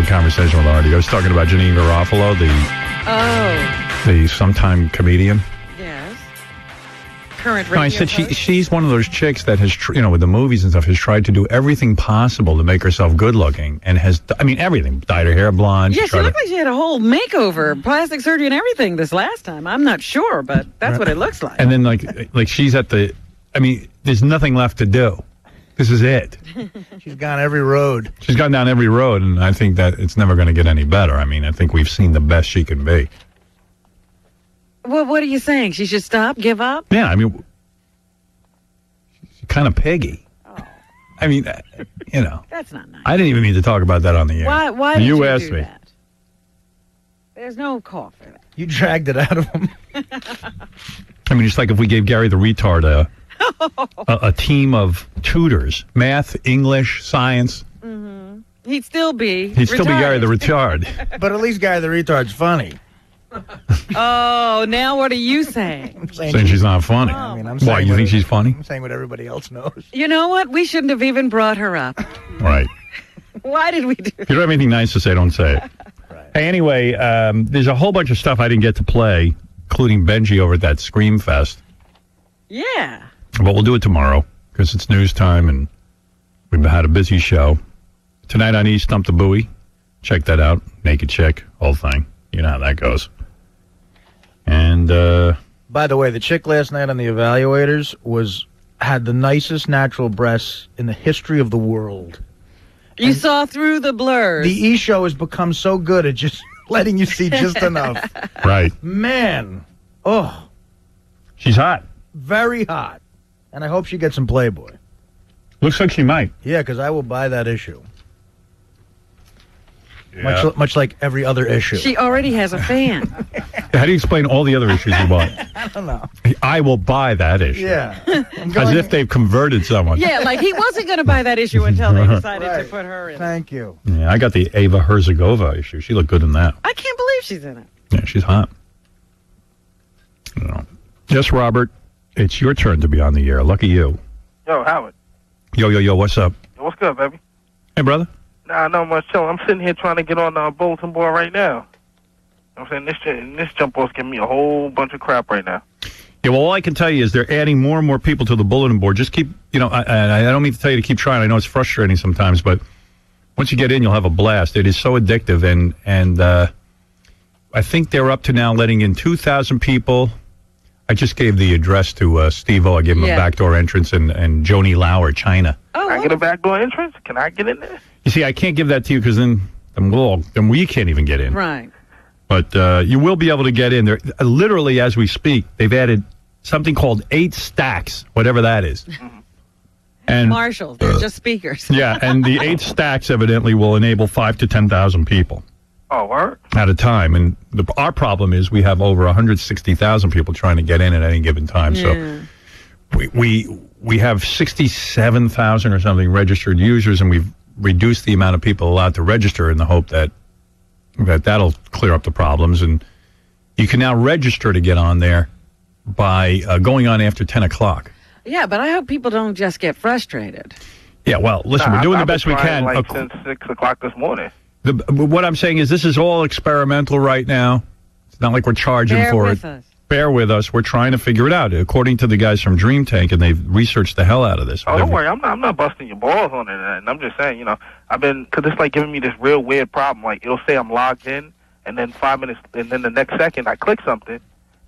a conversation with Artie. I was talking about Janeane Garofalo, the sometime comedian. Yes. Current radio No, I said host. she's one of those chicks that has, with the movies and stuff, has tried to do everything possible to make herself good looking and has, everything. Dyed her hair blonde. Yeah, she looked like she had a whole makeover, plastic surgery and everything this last time. I'm not sure, but that's what it looks like. And then like she's at the, there's nothing left to do. This is it. She's gone every road. She's gone down every road, and I think that it's never going to get any better. I think we've seen the best she can be. Well, what are you saying? She should stop, give up? Yeah, she's kind of piggy. Oh. That's not nice. I didn't even mean to talk about that on the air. Why did you asked do me. that? There's no call for that. You dragged it out of him. It's like if we gave Gary the retard a team of tutors, math, English, science. Mm-hmm. He'd still be Gary the retard. But at least Gary the retard's funny. Oh, now what are you saying? I'm saying she's not funny. Why, you think she's funny? I'm saying what everybody else knows. You know what? We shouldn't have even brought her up. Right. Why did we do that? If you don't have anything nice to say, don't say it. Right. Hey, anyway, there's a whole bunch of stuff I didn't get to play, including Benji over at that Scream Fest. Yeah. But we'll do it tomorrow because it's news time and we've had a busy show. Tonight on East Stump the Buoy. Check that out. Naked chick, whole thing. You know how that goes. And by the way, the chick last night on the Evaluators had the nicest natural breasts in the history of the world. You saw through the blurs. The E! Show has become so good at just letting you see just enough. Right. Man. Oh. She's hot. Very hot. And I hope she gets some Playboy. Looks like she might. Yeah, because I will buy that issue. Yeah. Much like every other issue. She already has a fan. How do you explain all the other issues you bought? I don't know. I will buy that issue. Yeah. As if they've converted someone. Yeah, like he wasn't going to buy that issue until they decided to put her in. Thank you. Yeah, I got the Ava Herzegova issue. She looked good in that. I can't believe she's in it. Yeah, she's hot. Yes, Robert, it's your turn to be on the air. Lucky you. Yo, Howard. Yo, what's up? What's good, baby? Hey, brother. Nah, not much chilling. I'm sitting here trying to get on the bulletin board right now. I'm saying this jump board's giving me a whole bunch of crap right now. Yeah, well, all I can tell you is they're adding more and more people to the bulletin board. Just keep, I don't mean to tell you to keep trying. I know it's frustrating sometimes, but once you get in, you'll have a blast. It is so addictive, and I think they're up to now letting in 2,000 people. I just gave the address to Steve-O. I gave him a backdoor entrance and Joni Lauer, China. Oh, can I get a backdoor entrance? Can I get in there? You see, I can't give that to you because then we can't even get in. Right. But you will be able to get in there. Literally, as we speak, they've added something called 8 stacks, whatever that is. And Marshals, they're just speakers. Yeah, and the 8 stacks evidently will enable 5,000 to 10,000 people. Oh, word? At a time. And our problem is we have over 160,000 people trying to get in at any given time. Yeah. So we have 67,000 or something registered users, and we've reduced the amount of people allowed to register in the hope that that'll clear up the problems. And you can now register to get on there by going on after 10 o'clock. Yeah, but I hope people don't just get frustrated. Yeah, well, listen, we're doing the best we can. Since 6 o'clock this morning. What I'm saying is this is all experimental right now. It's not like we're charging for it. Bear with us. We're trying to figure it out. According to the guys from Dream Tank, and they've researched the hell out of this. Oh, don't worry. I'm not busting your balls on it. And I'm just saying, because it's like giving me this real weird problem. Like, it'll say I'm logged in, and then 5 minutes, and then the next second I click something,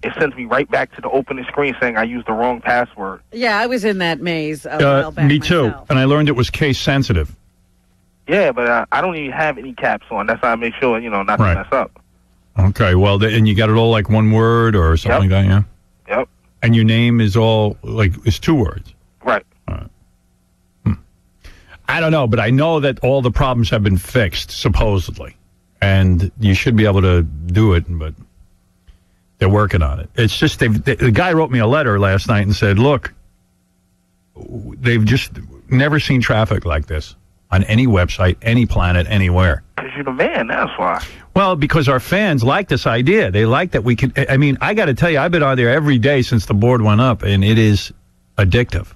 it sends me right back to the opening screen saying I used the wrong password. Yeah, I was in that maze a while back me too. myself. And I learned it was case sensitive. Yeah, but I don't even have any caps on. That's how I make sure, not to mess up. Okay, well, and you got it all like one word or something like that, yeah? Yep. And your name is all, it's 2 words? Right. All right. I don't know, but I know that all the problems have been fixed, supposedly. And you should be able to do it, but they're working on it. It's just, the guy wrote me a letter last night and said, look, they've just never seen traffic like this on any website, any planet, anywhere. Because you're the man, that's why. Well, because our fans like this idea. They like that we can, I got to tell you, I've been on there every day since the board went up, and it is addictive.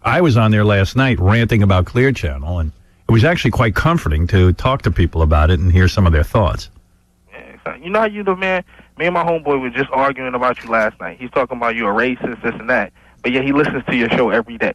I was on there last night ranting about Clear Channel, and it was actually quite comforting to talk to people about it and hear some of their thoughts. Yeah, you know how you the man. Me and my homeboy were just arguing about you last night. He's talking about you a racist, this and that. But yeah, he listens to your show every day.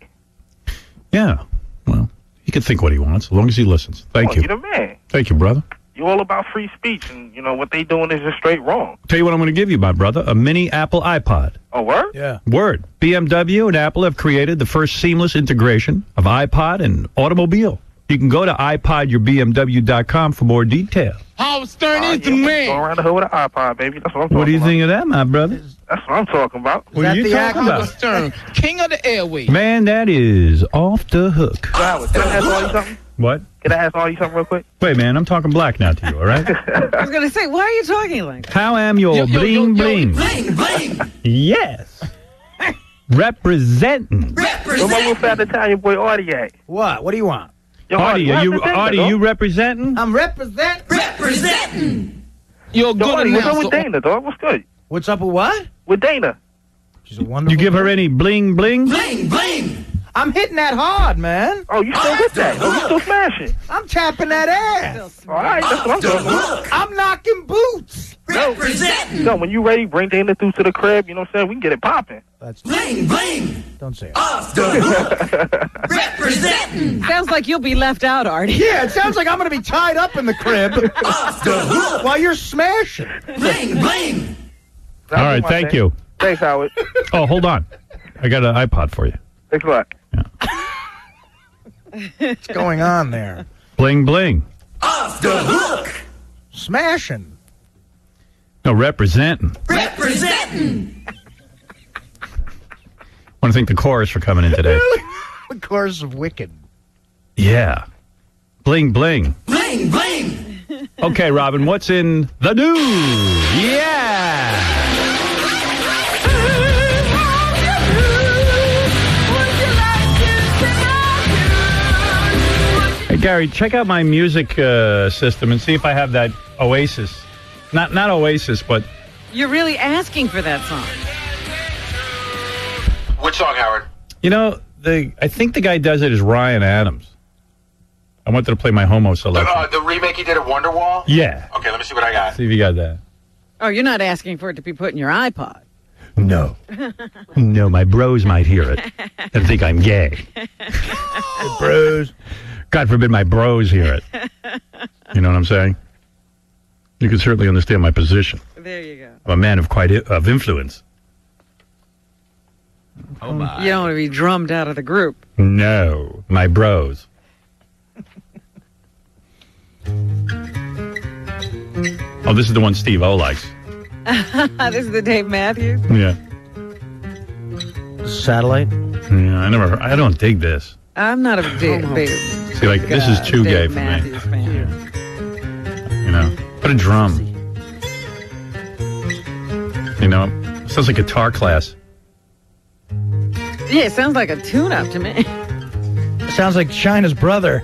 Yeah. Well, he can think what he wants as long as he listens. Thank you. You're the man. Thank you, brother. You're all about free speech, and you know what they doing is just straight wrong. Tell you what I'm going to give you, my brother, a mini Apple iPod. Oh, word? Yeah. Word. BMW and Apple have created the first seamless integration of iPod and automobile. You can go to iPodYourBMW.com for more details. Howard Stern is the Go man. around the hood with an iPod, baby. That's what I'm talking about. What do you think of that, my brother? That's what I'm talking about. What are you talking Howard about? Stern, king of the airways. Man, that is off the hook. Howard, can I ask all you something? What? Can I ask all you something real quick? Wait, man, I'm talking black now to you, all right? I was going to say, why are you talking like that? How am your bling bling? Bling, bling. Yes. Representing. Where my little fat Italian boy Artie at? What? What do you want? Yo, Artie, you representing, representing? I'm representing. You're Yo, good Artie, what's up enough. with Dana, dog? What's good? What's up with what? With Dana. She's a wonderful. You give her any bling bling? Bling, bling. I'm hitting that hard, man. Oh, you still with that? Oh, you still smashing? I'm tapping that ass. All right, that's what I'm talking about. I'm knocking boots. Representing. Yo, when you ready, bring Dana through to the crib. You know what I'm saying? We can get it popping. That's Bling, bling. don't say it. Off the hook. Representing. Sounds like you'll be left out, Artie. Yeah, it sounds like I'm going to be tied up in the crib Off the hook. while you're smashing. Bling, bling. All right, thank you. Thanks, Howard. Oh, hold on. I got an iPod for you. Thanks a lot. What's going on there? Bling bling. Off the hook. Smashing. No, representing. Representing. I want to thank the chorus for coming in today. The chorus of Wicked. Yeah. Bling bling. Bling, bling. Okay, Robin, what's in the news? Yeah. Hey, Gary, check out my music system and see if I have that Oasis. Not Oasis, but... You're really asking for that song. Which song, Howard? You know, I think the guy does it as Ryan Adams. I wanted to play my homo selection. The remake he did of Wonderwall? Yeah. Okay, let me see what I got. See if you got that. Oh, you're not asking for it to be put in your iPod. No. No, my bros might hear it and think I'm gay. The bros. God forbid my bros hear it. You know what I'm saying? You can certainly understand my position. There you go. I'm a man of influence. Oh, my. You don't want to be drummed out of the group. No, my bros. Oh, this is the one Steve O likes. This is the Dave Matthews. Yeah. Satellite. Yeah, I don't dig this. I'm not a big See, like, this is too gay Dave for me. Matthews fan. You know? Put a drum. You know? Sounds like guitar class. Yeah, it sounds like a tune-up to me. Sounds like China's brother.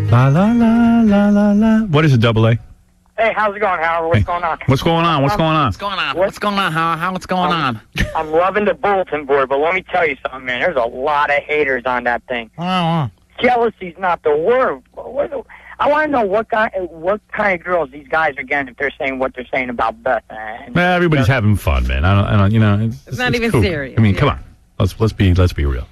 La la la la la la. What is a double A? Hey, how's it going, Howard? What's going on? What's going on? What's going on? What's going on? What's going on? How what's going on? I'm loving the bulletin board, but let me tell you something, man. There's a lot of haters on that thing. Jealousy's not the word. I want to know what kind of girls these guys are getting if they're saying what they're saying about Beth. Everybody's having fun, man. I don't. You know, It's not even cool. serious. I mean, Yeah. come on. Let's be real.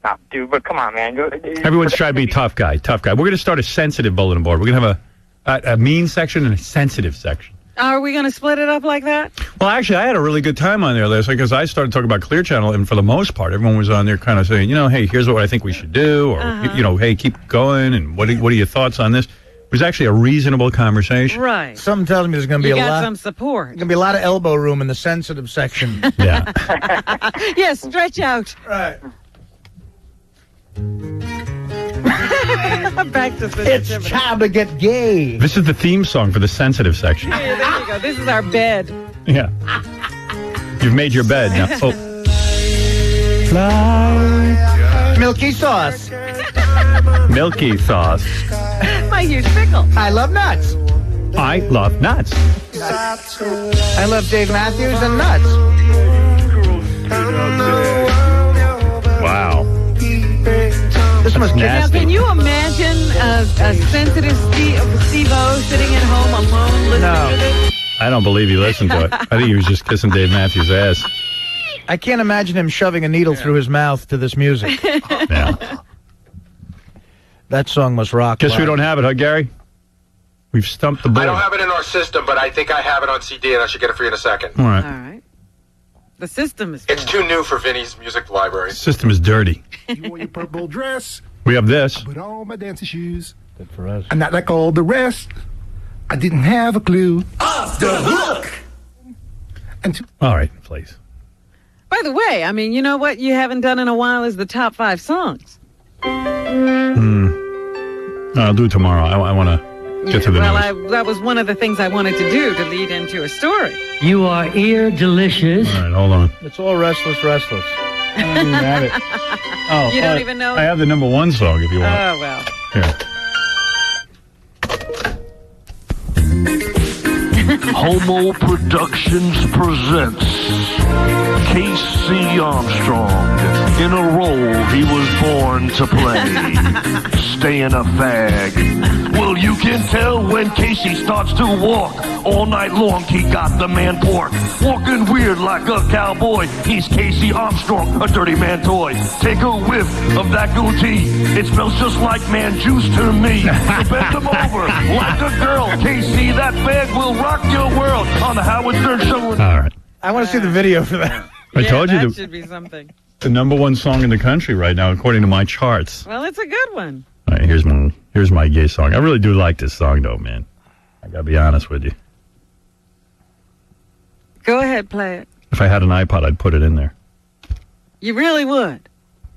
No, dude, but come on, man. Everyone's trying to be tough guy. We're going to start a sensitive bulletin board. We're going to have a mean section and a sensitive section. Are we going to split it up like that? Well, actually, I had a really good time on there last night because I started talking about Clear Channel, and for the most part, everyone was on there kind of saying, you know, hey, here's what I think we should do, or, you know, hey, keep going, and what are your thoughts on this? It was actually a reasonable conversation. Right. Something tells me there's going to be You a got lot. some support. Going to be a lot of elbow room in the sensitive section. Yeah. Yeah, stretch out. Right. Back to It's sensitivity. time to get gay. This is the theme song for the sensitive section. Yeah, there you go. This is our bed. Yeah. You've made your bed now. Oh. Fly. Milky sauce. Milky sauce. My huge pickle. I love nuts. I love nuts. I love Dave Matthews and nuts. Wow. Christmas gift. Now, Nasty. can you imagine a sensitive Steve-O sitting at home alone listening to this? I don't believe he listened to it. I think he was just kissing Dave Matthews' ass. I can't imagine him shoving a needle through his mouth to this music. Yeah. That song must rock. Guess we don't have it, huh, Gary? We've stumped the board. I don't have it in our system, but I think I have it on CD, and I should get it for you in a second. All All right. right. The system is It's too new for Vinny's music library. System is dirty. You wore your purple dress, We have this. put on my dancing shoes. Good for us. And not like all the rest, I didn't have a clue. Off the hook. And to All right, please. By the way, I mean, you know what you haven't done in a while is the top 5 songs. I'll do it tomorrow. I want to get to the news. That was one of the things I wanted to do to lead into a story. You are ear delicious. All right, hold on. It's all restless. I don't even have it. Oh, You don't even know I it? have the number 1 song if you want. Oh, well. Here. Homo Productions presents Casey Armstrong in a role he was born to play. Staying a fag. Well, you can tell when Casey starts to walk. All night long he got the man pork. Walking weird like a cowboy. He's Casey Armstrong, a dirty man toy. Take a whiff of that goatee. It smells just like man juice to me. So bend him over like a girl. Casey, that fag will rock your world on the Howard Stern Show. All right. I want to see the video for that. I told you that the, should be something. the number 1 song in the country right now, according to my charts. Well, it's a good one. All right, here's my gay song. I really do like this song, though, man. I got to be honest with you. Go ahead, play it. If I had an iPod, I'd put it in there. You really would.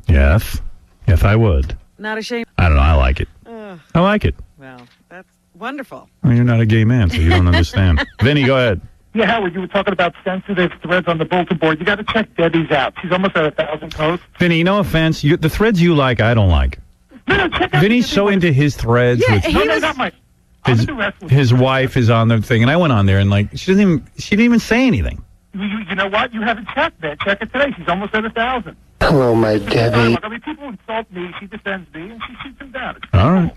Yes. Yes, I would. Not ashamed. I don't know. I like it. I like it. Well, that's wonderful. Well, you're not a gay man, so you don't understand. Vinny, go ahead. Yeah, Howard, you were talking about sensitive threads on the bulletin board. You got to check Debbie's out. She's almost at 1,000 posts. Vinny, no offense. The threads you like, I don't like. No, check out Vinny's so into his threads. Yeah, with he No, was. not my. I'm into wrestling. his wife is on the thing, and I went on there and like she didn't even say anything. You know what? You haven't checked that. Check it today. She's almost at 1,000. Hello, my Debbie. I mean, people insult me. She defends me, and she shoots them down. It's All right.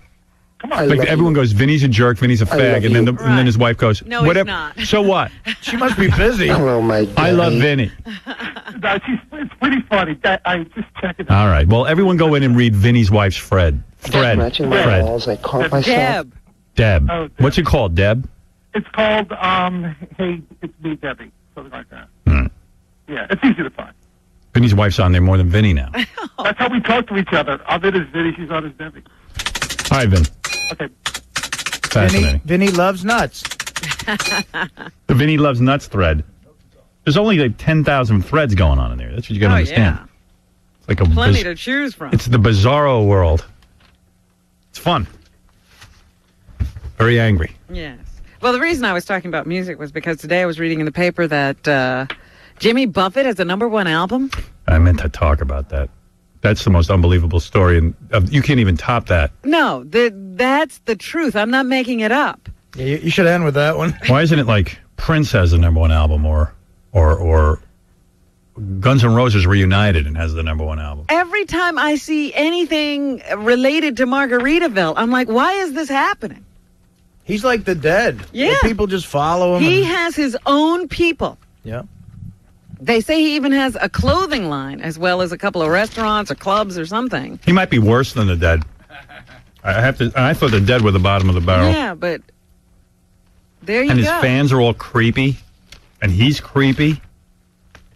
Come on. Like everyone goes, Vinny's a jerk, Vinny's a fag, and then his wife goes, No, he's whatever. not. So what? She must be busy. Hello, my Debbie. I love Vinny. No, it's pretty funny. I just check it out. All right. Well, everyone go in and read Vinny's wife's Fred. Scratching my Fred. balls, I caught myself. Deb. Deb. Oh, Deb. What's it called, Deb? It's called, Hey, It's Me, Debbie. Something like that. Hmm. Yeah, it's easy to find. Vinny's wife's on there more than Vinny now. That's how we talk to each other. I'm in his Vinny, she's on his Debbie. All right, Vin. Okay. Fascinating. Vinny loves nuts. The Vinny Loves Nuts thread. There's only like 10,000 threads going on in there. That's what you got to understand. Yeah. It's like a Plenty to choose from. It's the bizarro world. It's fun. Very angry. Yes. Well, the reason I was talking about music was because today I was reading in the paper that Jimmy Buffett has a #1 album. I meant to talk about that. That's the most unbelievable story, and you can't even top that. No, that's the truth. I'm not making it up. Yeah, you should end with that one. Why isn't it like Prince has the #1 album, or Guns N' Roses reunited and has the #1 album? Every time I see anything related to Margaritaville, I'm like, why is this happening? He's like the Dead. Yeah. Where people just follow him. He has his own people. Yeah. They say he even has a clothing line as well as a couple of restaurants or clubs or something. He might be worse than the Dead. I thought the Dead were the bottom of the barrel. Yeah, but there you And his go. fans are all creepy, and he's creepy.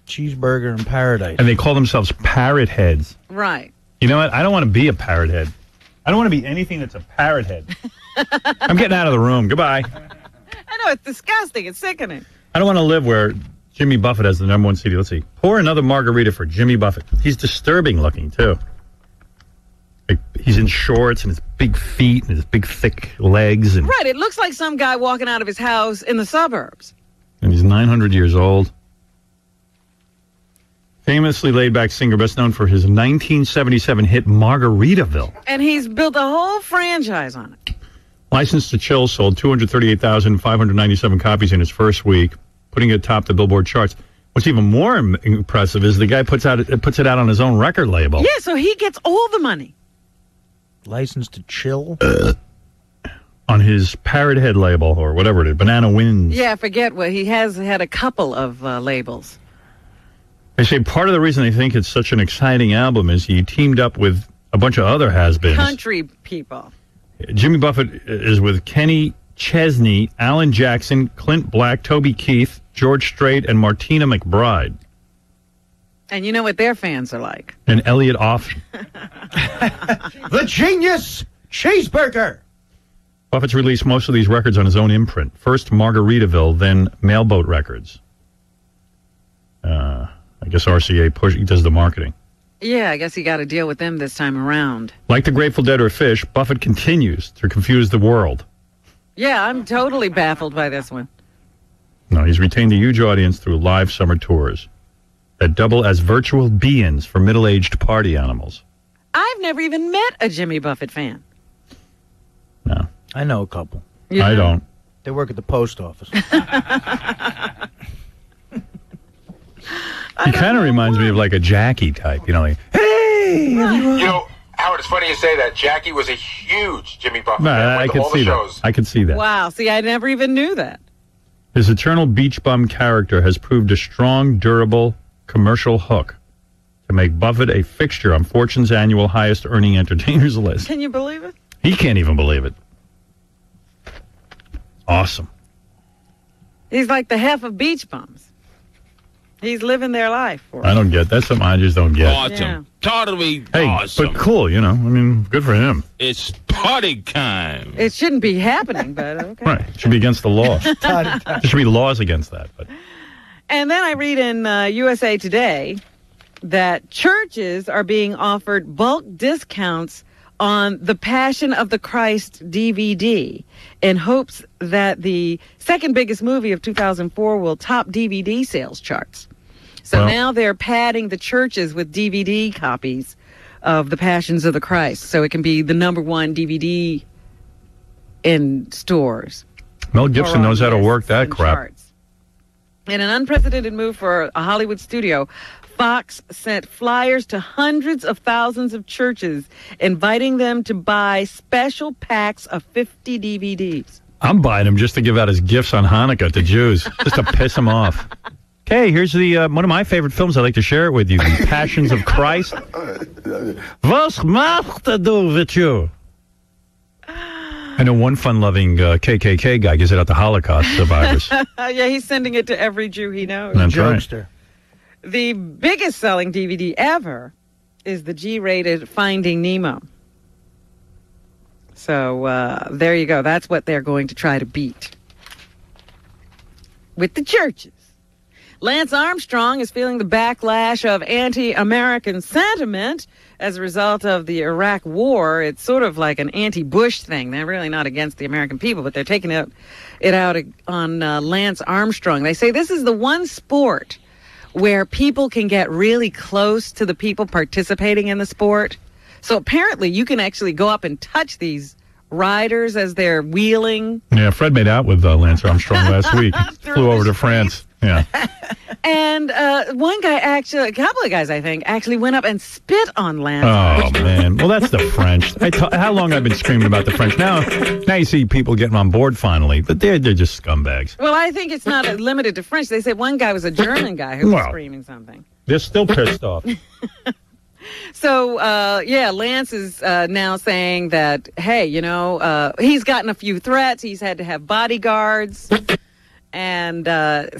Cheeseburger in paradise. And they call themselves Parrot-Heads. Right. You know what? I don't want to be a parrot head. I don't want to be anything that's a parrot head. I'm getting out of the room. Goodbye. I know, it's disgusting. It's sickening. I don't want to live where Jimmy Buffett has the #1 CD. Let's see. Pour another margarita for Jimmy Buffett. He's disturbing looking, too. Like, he's in shorts and his big feet and his big thick legs. And Right. It looks like some guy walking out of his house in the suburbs. he's 900 years old. Famously laid-back singer, best known for his 1977 hit Margaritaville. And he's built a whole franchise on it. Licensed to Chill sold 238,597 copies in his first week, putting it atop the Billboard charts. What's even more impressive is the guy puts it out on his own record label. Yeah, so he gets all the money. License to chill? On his Parrot-Head label, or whatever it is, Banana Winds. Yeah, I forget what. He has had a couple of labels. They say part of the reason they think it's such an exciting album is he teamed up with a bunch of other has-beens. Country people. Jimmy Buffett is with Kenny Chesney, Alan Jackson, Clint Black, Toby Keith, George Strait, and Martina McBride. And you know what their fans are like. And Elliot Offen. The Genius Cheeseburger. Buffett's released most of these records on his own imprint. First Margaritaville, then Mailboat Records. I guess RCA he does the marketing. Yeah, I guess he got to deal with them this time around. Like the Grateful Dead or Fish, Buffett continues to confuse the world. Yeah, I'm totally baffled by this one. No, he's retained a huge audience through live summer tours that double as virtual be-ins for middle-aged party animals. I've never even met a Jimmy Buffett fan. No. I know a couple. I don't. They work at the post office. He kind of reminds me of like a Jackie type, like, hey! You know, Howard, it's funny you say that. Jackie was a huge Jimmy Buffett fan. I could see that. I could see that. Wow, see, I never even knew that. His eternal beach bum character has proved a strong, durable commercial hook to make Buffett a fixture on Fortune's annual highest-earning entertainers list. Can you believe it? He can't even believe it. Awesome. He's like the half of beach bums. He's living their life for I don't get that's something I just don't get. Awesome. Yeah. Totally Hey, awesome. but cool, I mean, good for him. It's party time. It shouldn't be happening, but okay. Right. It should be against the law. There should be laws against that. But And then I read in USA Today that churches are being offered bulk discounts on the Passion of the Christ DVD in hopes that the second biggest movie of 2004 will top DVD sales charts. So now they're padding the churches with DVD copies of the Passions of the Christ so it can be the number one DVD in stores. Mel Gibson knows how to work that crap. Charts. In an unprecedented move for a Hollywood studio, Fox sent flyers to hundreds of thousands of churches, inviting them to buy special packs of 50 DVDs. I'm buying them just to give out as gifts on Hanukkah to Jews, just to piss them off. Okay, here's the one of my favorite films. I'd like to share it with you, The Passions of Christ. Was macht du with you? I know one fun-loving KKK guy gives it out to Holocaust survivors. Yeah, he's sending it to every Jew he knows. That's Jokester. The biggest selling DVD ever is the G-rated Finding Nemo. So there you go. That's what they're going to try to beat with the churches. Lance Armstrong is feeling the backlash of anti-American sentiment as a result of the Iraq war. It's sort of like an anti-Bush thing. They're really not against the American people, but they're taking it out on Lance Armstrong. They say this is the one sport where people can get really close to the people participating in the sport. So apparently you can actually go up and touch these riders as they're wheeling. Yeah, Fred made out with Lance Armstrong last week. Flew over to France. Yeah. And one guy actually, a couple of guys, I think, actually went up and spit on Lance. Oh, man. Well, that's the French. How long I've been screaming about the French. Now you see people getting on board finally, but they're just scumbags. Well, I think it's not limited to French. They said one guy was a German guy who was screaming something. They're still pissed off. So, Lance is now saying that, hey, he's gotten a few threats. He's had to have bodyguards. And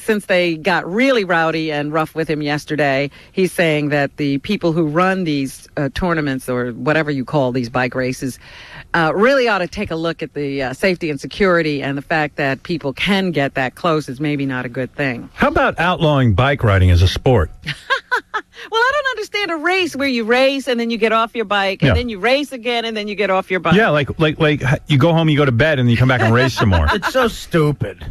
since they got really rowdy and rough with him yesterday, he's saying that the people who run these tournaments, or whatever you call these bike races, really ought to take a look at the safety and security, and the fact that people can get that close is maybe not a good thing. How about outlawing bike riding as a sport? Well, I don't understand a race where you race and then you get off your bike and then you race again and then you get off your bike. Yeah, like you go home, you go to bed, and you come back and race some more. It's so stupid.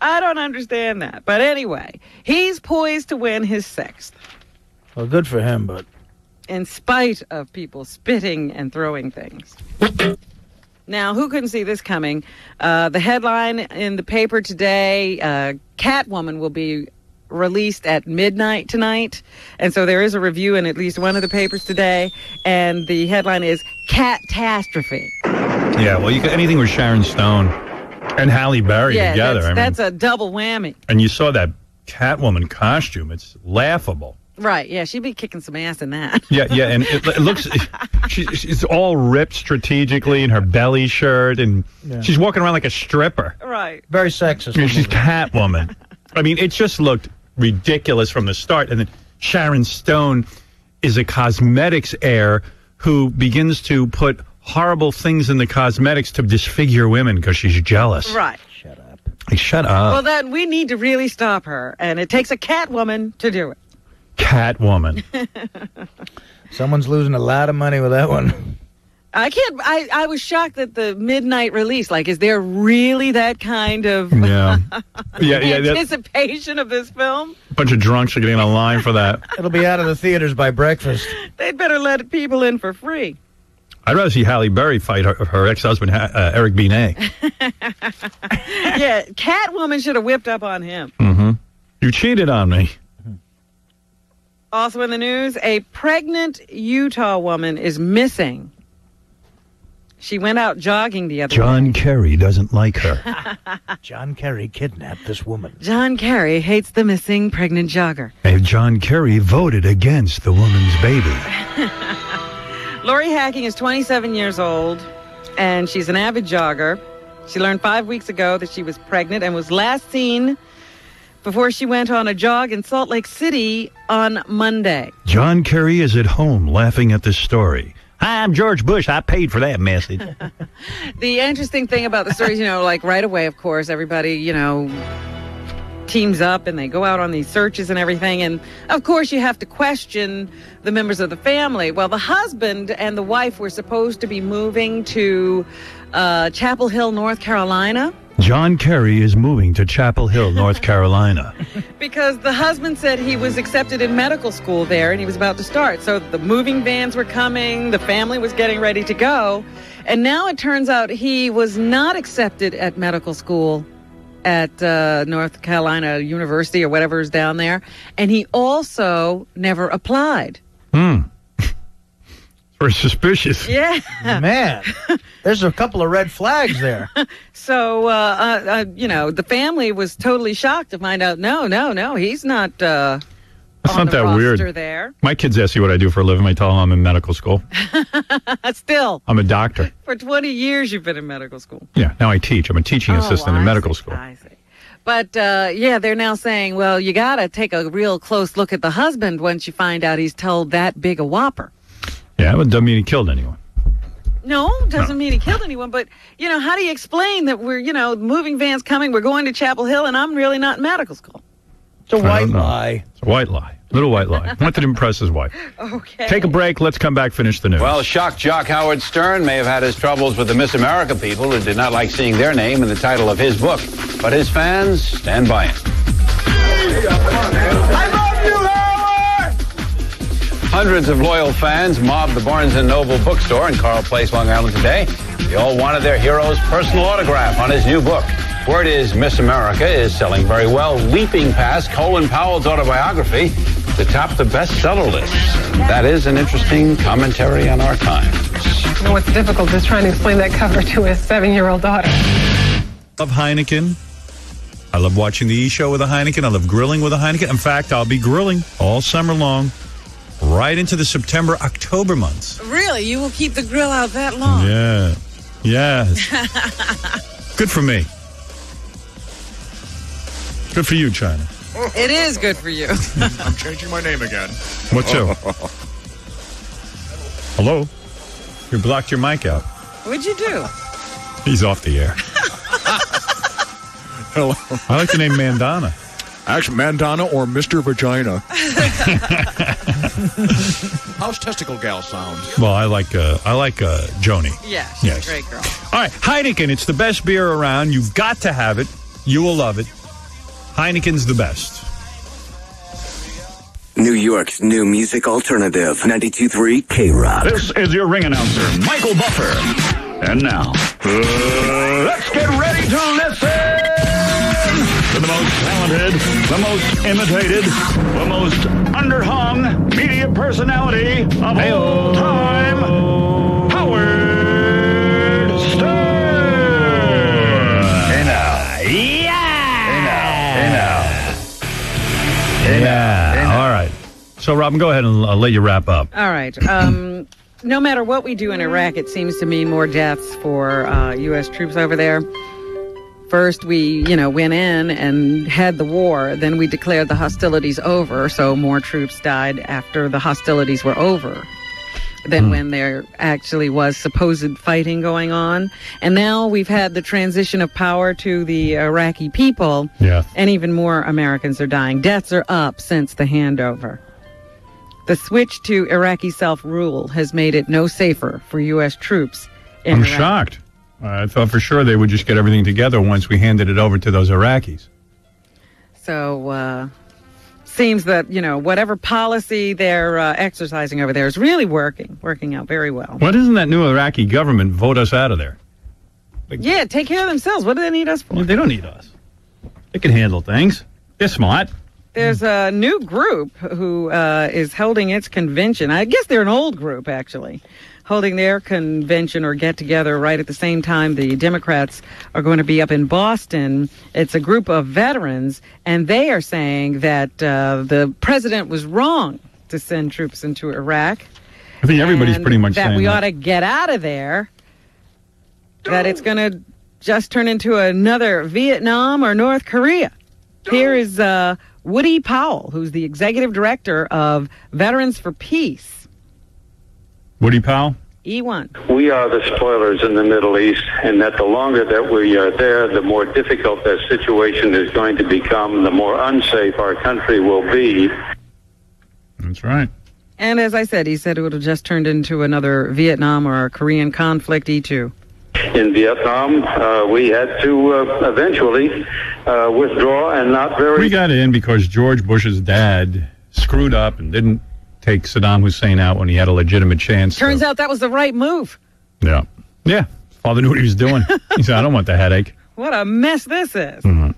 I don't understand that. But anyway, he's poised to win his sixth. Well, good for him, but in spite of people spitting and throwing things. Now, who couldn't see this coming? The headline in the paper today, Catwoman will be released at midnight tonight. And so there is a review in at least one of the papers today. And the headline is Catastrophe. Yeah, well, anything with Sharon Stone and Halle Berry together. That's a double whammy. And you saw that Catwoman costume. It's laughable. Right, yeah, she'd be kicking some ass in that. Yeah, and it looks, she's all ripped strategically in her belly shirt, and she's walking around like a stripper. Right. Very sexist. I mean, she's Catwoman. I mean, it just looked ridiculous from the start. And then Sharon Stone is a cosmetics heir who begins to put horrible things in the cosmetics to disfigure women because she's jealous. Right. Shut up. Like, shut up. Well, then we need to really stop her, and it takes a Catwoman to do it. Catwoman. Someone's losing a lot of money with that one. I was shocked at the midnight release. Like, is there really that kind of anticipation of this film? A bunch of drunks are getting a line for that. It'll be out of the theaters by breakfast. They'd better let people in for free. I'd rather see Halle Berry fight her ex-husband, Eric Benet. Yeah, Catwoman should have whipped up on him. Mm-hmm. You cheated on me. Also in the news, a pregnant Utah woman is missing. She went out jogging the other day. John Kerry doesn't like her. John Kerry kidnapped this woman. John Kerry hates the missing pregnant jogger. And John Kerry voted against the woman's baby. Lori Hacking is 27 years old, and she's an avid jogger. She learned 5 weeks ago that she was pregnant and was last seen before she went on a jog in Salt Lake City on Monday. John Kerry is at home laughing at this story. Hi, I'm George Bush. I paid for that message. The interesting thing about the story is, like right away, of course, everybody, teams up and they go out on these searches and everything. And, of course, you have to question the members of the family. Well, the husband and the wife were supposed to be moving to Chapel Hill, North Carolina. John Kerry is moving to Chapel Hill, North Carolina. Because the husband said he was accepted in medical school there and he was about to start. So the moving vans were coming, the family was getting ready to go. And now it turns out he was not accepted at medical school at North Carolina University or whatever is down there. And he also never applied. Very suspicious. Yeah. Man, there's a couple of red flags there. So, the family was totally shocked to find out, no, he's not That's on not the that roster weird. there. My kids ask me what I do for a living. I tell them I'm in medical school. Still. I'm a doctor. For 20 years you've been in medical school. Yeah, now I teach. I'm a teaching assistant in medical school. I see. But, they're now saying, well, you got to take a real close look at the husband once you find out he's told that big a whopper. Yeah, it doesn't mean he killed anyone. No, doesn't mean he killed anyone. But, how do you explain that we're, moving vans coming, we're going to Chapel Hill, and I'm really not in medical school? It's a white lie. It's a white lie. Little white lie. Wanted to impress his wife. Okay. Take a break. Let's come back, finish the news. Well, shock jock Howard Stern may have had his troubles with the Miss America people who did not like seeing their name in the title of his book. But his fans stand by him. I love you, Howard! Hundreds of loyal fans mobbed the Barnes & Noble bookstore in Carle Place, Long Island today. They all wanted their hero's personal autograph on his new book. Word is Miss America is selling very well, leaping past Colin Powell's autobiography to top the bestseller list. That is an interesting commentary on our times. What's difficult is trying to explain that cover to his 7-year-old daughter. I love Heineken. I love watching the E! Show with a Heineken. I love grilling with a Heineken. In fact, I'll be grilling all summer long, right into the September, October months. Really? You will keep the grill out that long? Yeah. Yes. Good for me. Good for you, China. It is good for you. I'm changing my name again. What's up? Hello? You blocked your mic out. What'd you do? He's off the air. Hello. I like the name Mandana. Actually, Mandana or Mr. Vagina. How's Testicle Gal sound? Well, I like Joni. Yeah, she's a great girl. All right, Heineken. It's the best beer around. You've got to have it. You will love it. Heineken's the best. New York's new music alternative, 92.3 K-Rock. This is your ring announcer, Michael Buffer. And now, let's get ready to listen to the most talented, the most imitated, the most underhung media personality of all time, Howard Stern. Hey now. Yeah. All right. So, Robin, go ahead and I'll let you wrap up. All right. No matter what we do in Iraq, it seems to mean more deaths for U.S. troops over there. First, we, went in and had the war. Then we declared the hostilities over, so more troops died after the hostilities were over than when there actually was supposed fighting going on. And now we've had the transition of power to the Iraqi people, and even more Americans are dying. Deaths are up since the handover. The switch to Iraqi self-rule has made it no safer for U.S. troops in Iraq. Shocked. I thought for sure they would just get everything together once we handed it over to those Iraqis. So, seems that, whatever policy they're exercising over there is really working out very well. Why doesn't that new Iraqi government vote us out of there? Yeah, take care of themselves. What do they need us for? Well, they don't need us. They can handle things. They're smart. There's a new group who is holding its convention. I guess they're an old group, actually, holding their convention or get-together right at the same time the Democrats are going to be up in Boston. It's a group of veterans, and they are saying that the president was wrong to send troops into Iraq. I think everybody's pretty much saying that. We ought that. to get out of there, that it's going to just turn into another Vietnam or North Korea. Here is Woody Powell, who's the executive director of Veterans for Peace. Woody Powell? E1. We are the spoilers in the Middle East, and that the longer that we are there, the more difficult that situation is going to become, the more unsafe our country will be. That's right. And as I said, he said it would have just turned into another Vietnam or Korean conflict, E2. In Vietnam, we had to eventually withdraw, and not very... We got in because George Bush's dad screwed up and didn't take Saddam Hussein out when he had a legitimate chance. Turns out that was the right move. Yeah. Father knew what he was doing. He said, I don't want the headache. What a mess this is. Mm-hmm.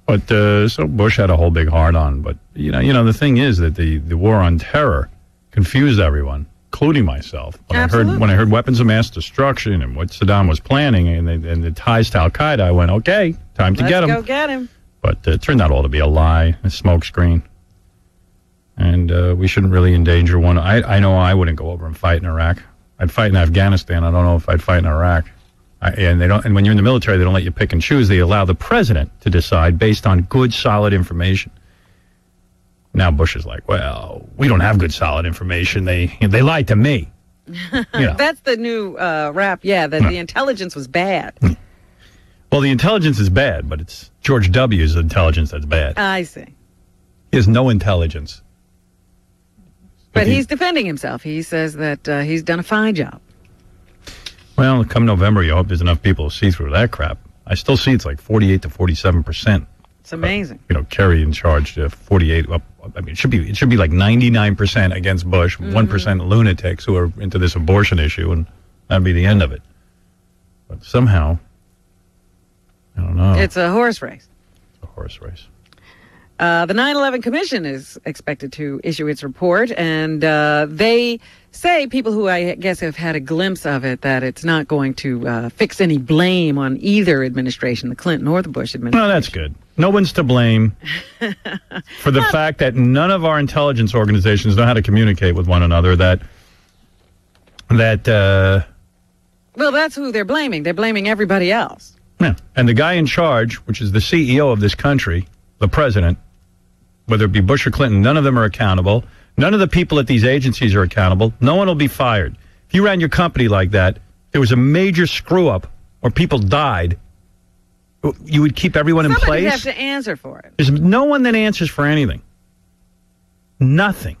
But so Bush had a whole big heart on. But, the thing is that the war on terror confused everyone, including myself. When I heard weapons of mass destruction and what Saddam was planning and the ties to Al-Qaeda, I went, okay, time to get him. Let's go get him. But it turned out all to be a lie, a smokescreen. And we shouldn't really endanger one. I know I wouldn't go over and fight in Iraq. I'd fight in Afghanistan. I don't know if I'd fight in Iraq. And when you're in the military, they don't let you pick and choose. They allow the president to decide based on good, solid information. Now Bush is like, well, we don't have good, solid information. They lied to me. That's the new rap, that the intelligence was bad. Well, the intelligence is bad, but it's George W.'s intelligence that's bad. I see. He has no intelligence. But he's defending himself. He says that he's done a fine job. Well, come November, you hope there's enough people to see through that crap. I still see it's like 48 to 47%. It's amazing. Kerry in charge to 48. It should be like 99% against Bush, 1% lunatics who are into this abortion issue, and that'd be the end of it. But somehow, I don't know. It's a horse race. It's a horse race. The 9/11 Commission is expected to issue its report, and they say, people who I guess have had a glimpse of it, that it's not going to fix any blame on either administration, the Clinton or the Bush administration. No, that's good. No one's to blame for the fact that none of our intelligence organizations know how to communicate with one another. Well, that's who they're blaming. They're blaming everybody else. Yeah, and the guy in charge, which is the CEO of this country, the president, whether it be Bush or Clinton, none of them are accountable. None of the people at these agencies are accountable. No one will be fired. If you ran your company like that, there was a major screw-up or people died, you would keep everyone in place? Somebody has to answer for it. There's no one that answers for anything. Nothing.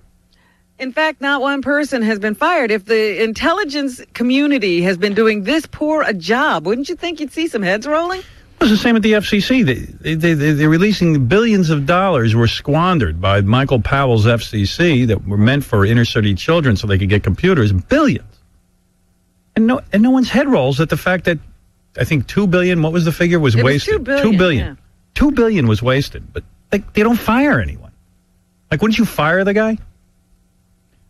In fact, not one person has been fired. If the intelligence community has been doing this poor a job, wouldn't you think you'd see some heads rolling? It was the same at the FCC. They're releasing billions of dollars were squandered by Michael Powell's FCC that were meant for inner city children so they could get computers. Billions. And no one's head rolls at the fact that I think $2 billion, what was the figure? Was wasted. $2 billion. $2 billion. Yeah. $2 billion was wasted, but they don't fire anyone. Like, wouldn't you fire the guy?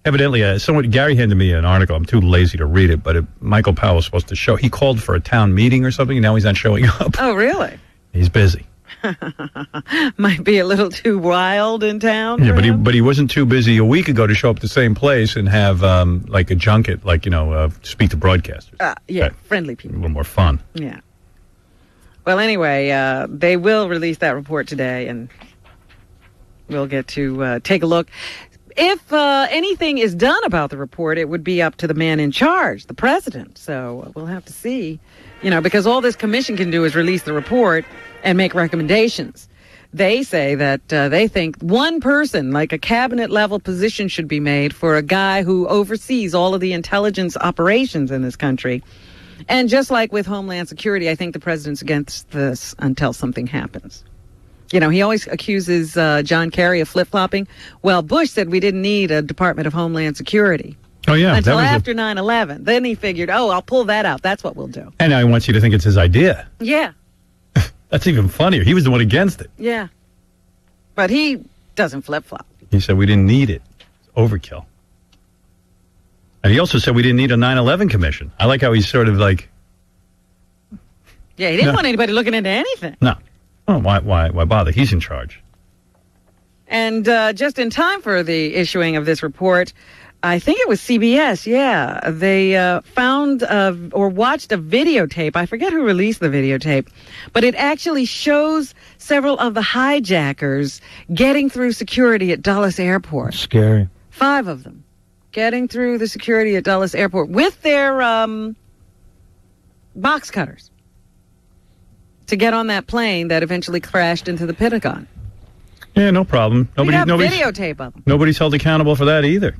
Evidently, Gary handed me an article. I'm too lazy to read it, but Michael Powell was supposed to show. He called for a town meeting or something, and now he's not showing up. Oh, really? He's busy. Might be a little too wild in town. Yeah, but he wasn't too busy a week ago to show up at the same place and have like a junket, like speak to broadcasters. Friendly people. A little more fun. Yeah. Well, anyway, they will release that report today, and we'll get to take a look. If anything is done about the report, it would be up to the man in charge, the president. So we'll have to see, because all this commission can do is release the report and make recommendations. They say that they think one person, like a cabinet-level position, should be made for a guy who oversees all of the intelligence operations in this country. And just like with Homeland Security, I think the president's against this until something happens. He always accuses John Kerry of flip-flopping. Well, Bush said we didn't need a Department of Homeland Security. Oh, yeah. Until after 9/11. Then he figured, I'll pull that out. That's what we'll do. And now he wants you to think it's his idea. Yeah. That's even funnier. He was the one against it. Yeah. But he doesn't flip-flop. He said we didn't need it. It's overkill. And he also said we didn't need a 9/11 commission. I like how he's sort of like... Yeah, he didn't want anybody looking into anything. No. Oh, why bother? He's in charge. And just in time for the issuing of this report, I think it was CBS, they found or watched a videotape. I forget who released the videotape, but it actually shows several of the hijackers getting through security at Dulles Airport. Scary. 5 of them getting through the security at Dulles Airport with their box cutters to get on that plane that eventually crashed into the Pentagon. Yeah, no problem. Nobody's videotape of them. Nobody's held accountable for that either.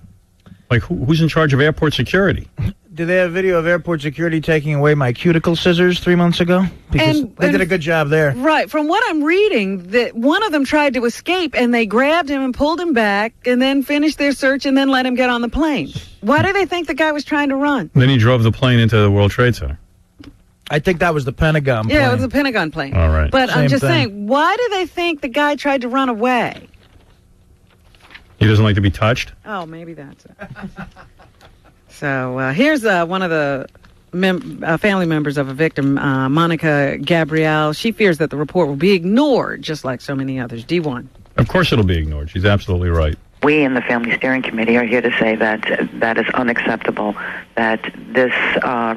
Like, who's in charge of airport security? Do they have video of airport security taking away my cuticle scissors 3 months ago? Because they did a good job there. Right. From what I'm reading, that one of them tried to escape, and they grabbed him and pulled him back, and then finished their search, and then let him get on the plane. Why do they think the guy was trying to run? Then he drove the plane into the World Trade Center. I think that was the Pentagon plane. Yeah, it was the Pentagon plane. All right. But I'm just saying, why do they think the guy tried to run away? He doesn't like to be touched? Oh, maybe that's it. So here's one of the family members of a victim, Monica Gabrielle. She fears that the report will be ignored, just like so many others. D1. Of course it'll be ignored. She's absolutely right. We in the Family Steering Committee are here to say that that is unacceptable, that this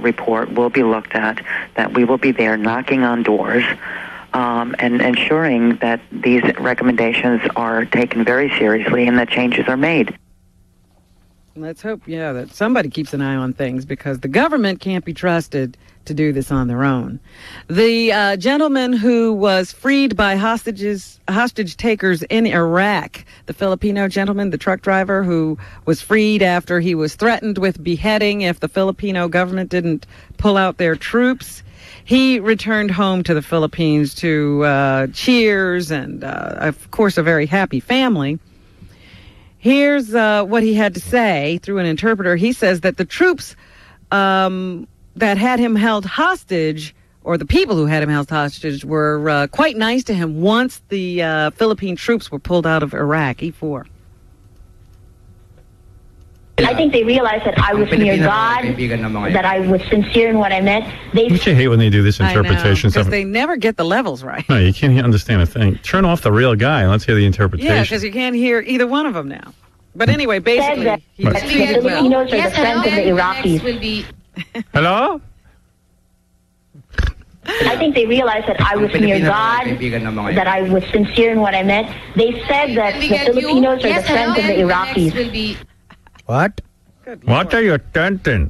report will be looked at, that we will be there knocking on doors, and ensuring that these recommendations are taken very seriously and that changes are made. Let's hope, that somebody keeps an eye on things, because the government can't be trusted to do this on their own. The gentleman who was freed by hostage takers in Iraq, the Filipino gentleman, the truck driver who was freed after he was threatened with beheading if the Filipino government didn't pull out their troops, he returned home to the Philippines to cheers and, of course, a very happy family. Here's what he had to say through an interpreter. He says that the troops that had him held hostage, or the people who had him held hostage, were quite nice to him once the Philippine troops were pulled out of Iraq. E4. I think they realized that I was near God, that I was sincere in what I meant. Don't you hate when they do this interpretation stuff? Because they never get the levels right. No, you can't understand a thing. Turn off the real guy and let's hear the interpretation. Yeah, because you can't hear either one of them now. But anyway, basically, he was treated well. Filipinos are the friends of the Iraqis. Hello? I think they realized that I was near God, that I was sincere in what I meant. They said that the Filipinos are the friends of the Iraqis. What? What are you thinking?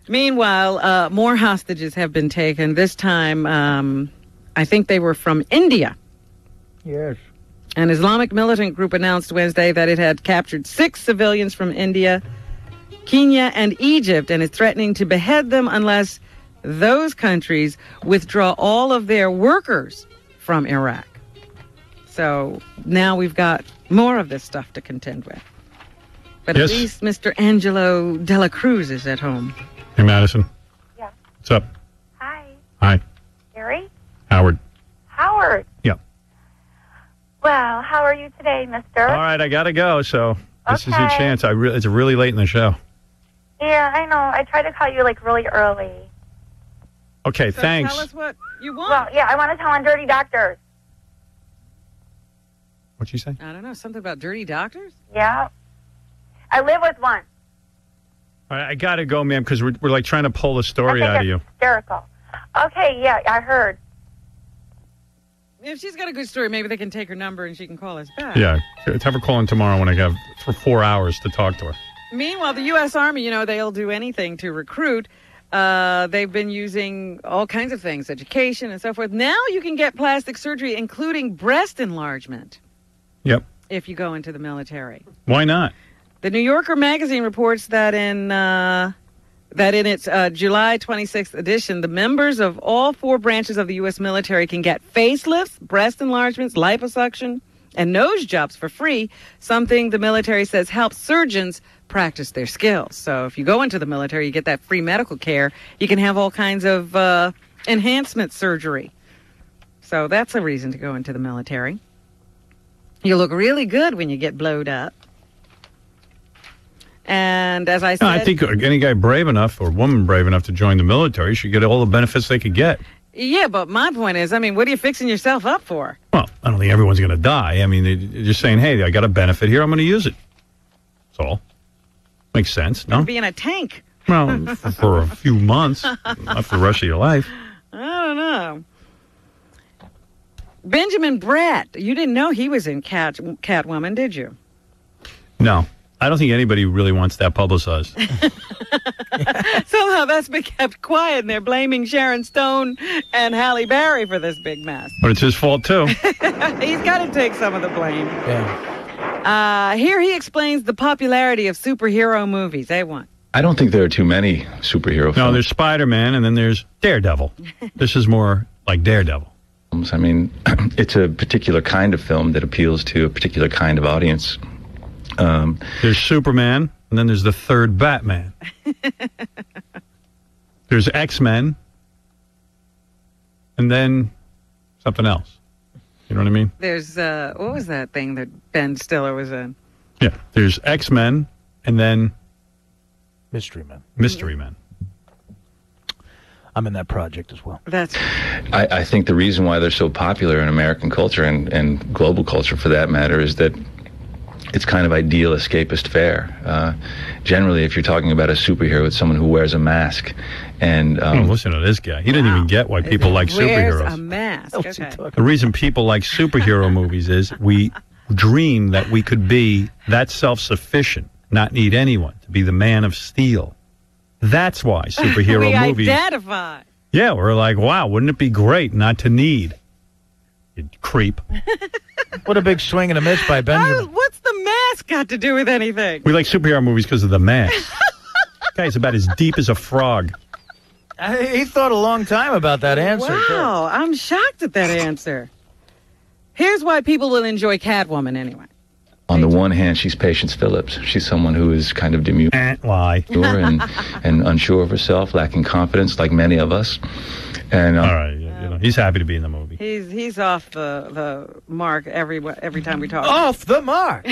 Meanwhile, more hostages have been taken. This time, I think they were from India. Yes. An Islamic militant group announced Wednesday that it had captured 6 civilians from India, Kenya, and Egypt, and is threatening to behead them unless those countries withdraw all of their workers from Iraq. So now we've got more of this stuff to contend with. But yes. At least Mr. Angelo Dela Cruz is at home. Hey, Madison. Yeah. What's up? Hi. Hi. Gary? Howard. Howard. Howard. Yeah. Well, how are you today, mister? All right, I got to go, so this is your Okay. chance. It's really late in the show. Yeah, I know. I tried to call you, like, really early. Okay, thanks. Tell us what you want. Well, yeah, I want to tell on dirty doctors. What'd you say? I don't know. Something about dirty doctors? Yeah. I live with one. All right, I got to go, ma'am, because we're like trying to pull the story out of you. Hysterical. Okay, yeah, I heard. If she's got a good story, maybe they can take her number and she can call us back. Yeah, have her call in tomorrow when I have for 4 hours to talk to her. Meanwhile, the U.S. Army, they'll do anything to recruit. They've been using all kinds of things, education and so forth. Now you can get plastic surgery, including breast enlargement, Yep. if you go into the military. Why not? The New Yorker magazine reports that in its July 26th edition, the members of all 4 branches of the U.S. military can get facelifts, breast enlargements, liposuction, and nose jobs for free, something the military says helps surgeons practice their skills. So if you go into the military, you get that free medical care. You can have all kinds of enhancement surgery. So that's a reason to go into the military. You look really good when you get blowed up. And as I said... No, I think any guy brave enough or woman brave enough to join the military should get all the benefits they could get. Yeah, but my point is, what are you fixing yourself up for? Well, I don't think everyone's going to die. I mean, they're just saying, hey, I got a benefit here. I'm going to use it. That's all. Makes sense, no? Be in a tank. Well, for a few months, not for the rest of your life. I don't know. Benjamin Bratt, you didn't know he was in Catwoman, did you? No. I don't think anybody really wants that publicized. Somehow that's been kept quiet, and they're blaming Sharon Stone and Halle Berry for this big mess. But it's his fault, too. He's got to take some of the blame. Yeah. Here he explains the popularity of superhero movies. A1. I don't think there are too many superhero films. No, there's Spider-Man, and then there's Daredevil. This is more like Daredevil. I mean, it's a particular kind of film that appeals to a particular kind of audience. There's Superman, and then there's the third Batman. There's X-Men, and then something else. You know what I mean? There's, what was that thing that Ben Stiller was in? Yeah, there's X-Men, and then... Mystery Men. Mystery Men. I'm in that project as well. That's. I think the reason why they're so popular in American culture and global culture, for that matter, is that it's kind of ideal escapist fare. Generally, if you're talking about a superhero, it's someone who wears a mask. And listen to this guy. He didn't even get why people like superheroes. Wears a mask. Okay. The reason people like superhero movies is we dream that we could be that self-sufficient, not need anyone, to be the man of steel. That's why superhero movies... We identify. Yeah, we're like, wow, wouldn't it be great not to need? You creep. What a big swing and a miss by Benjamin. What's the mask got to do with anything? We like superhero movies because of the mask. Guy's about as deep as a frog. He thought a long time about that answer. Wow, I'm shocked at that answer. Here's why people will enjoy Catwoman anyway. on the one hand, she's Patience Phillips. She's someone who is kind of demure lie. and unsure of herself, lacking confidence, like many of us. And all right, he's happy to be in the movie. He's off the mark every time we talk. Off the mark.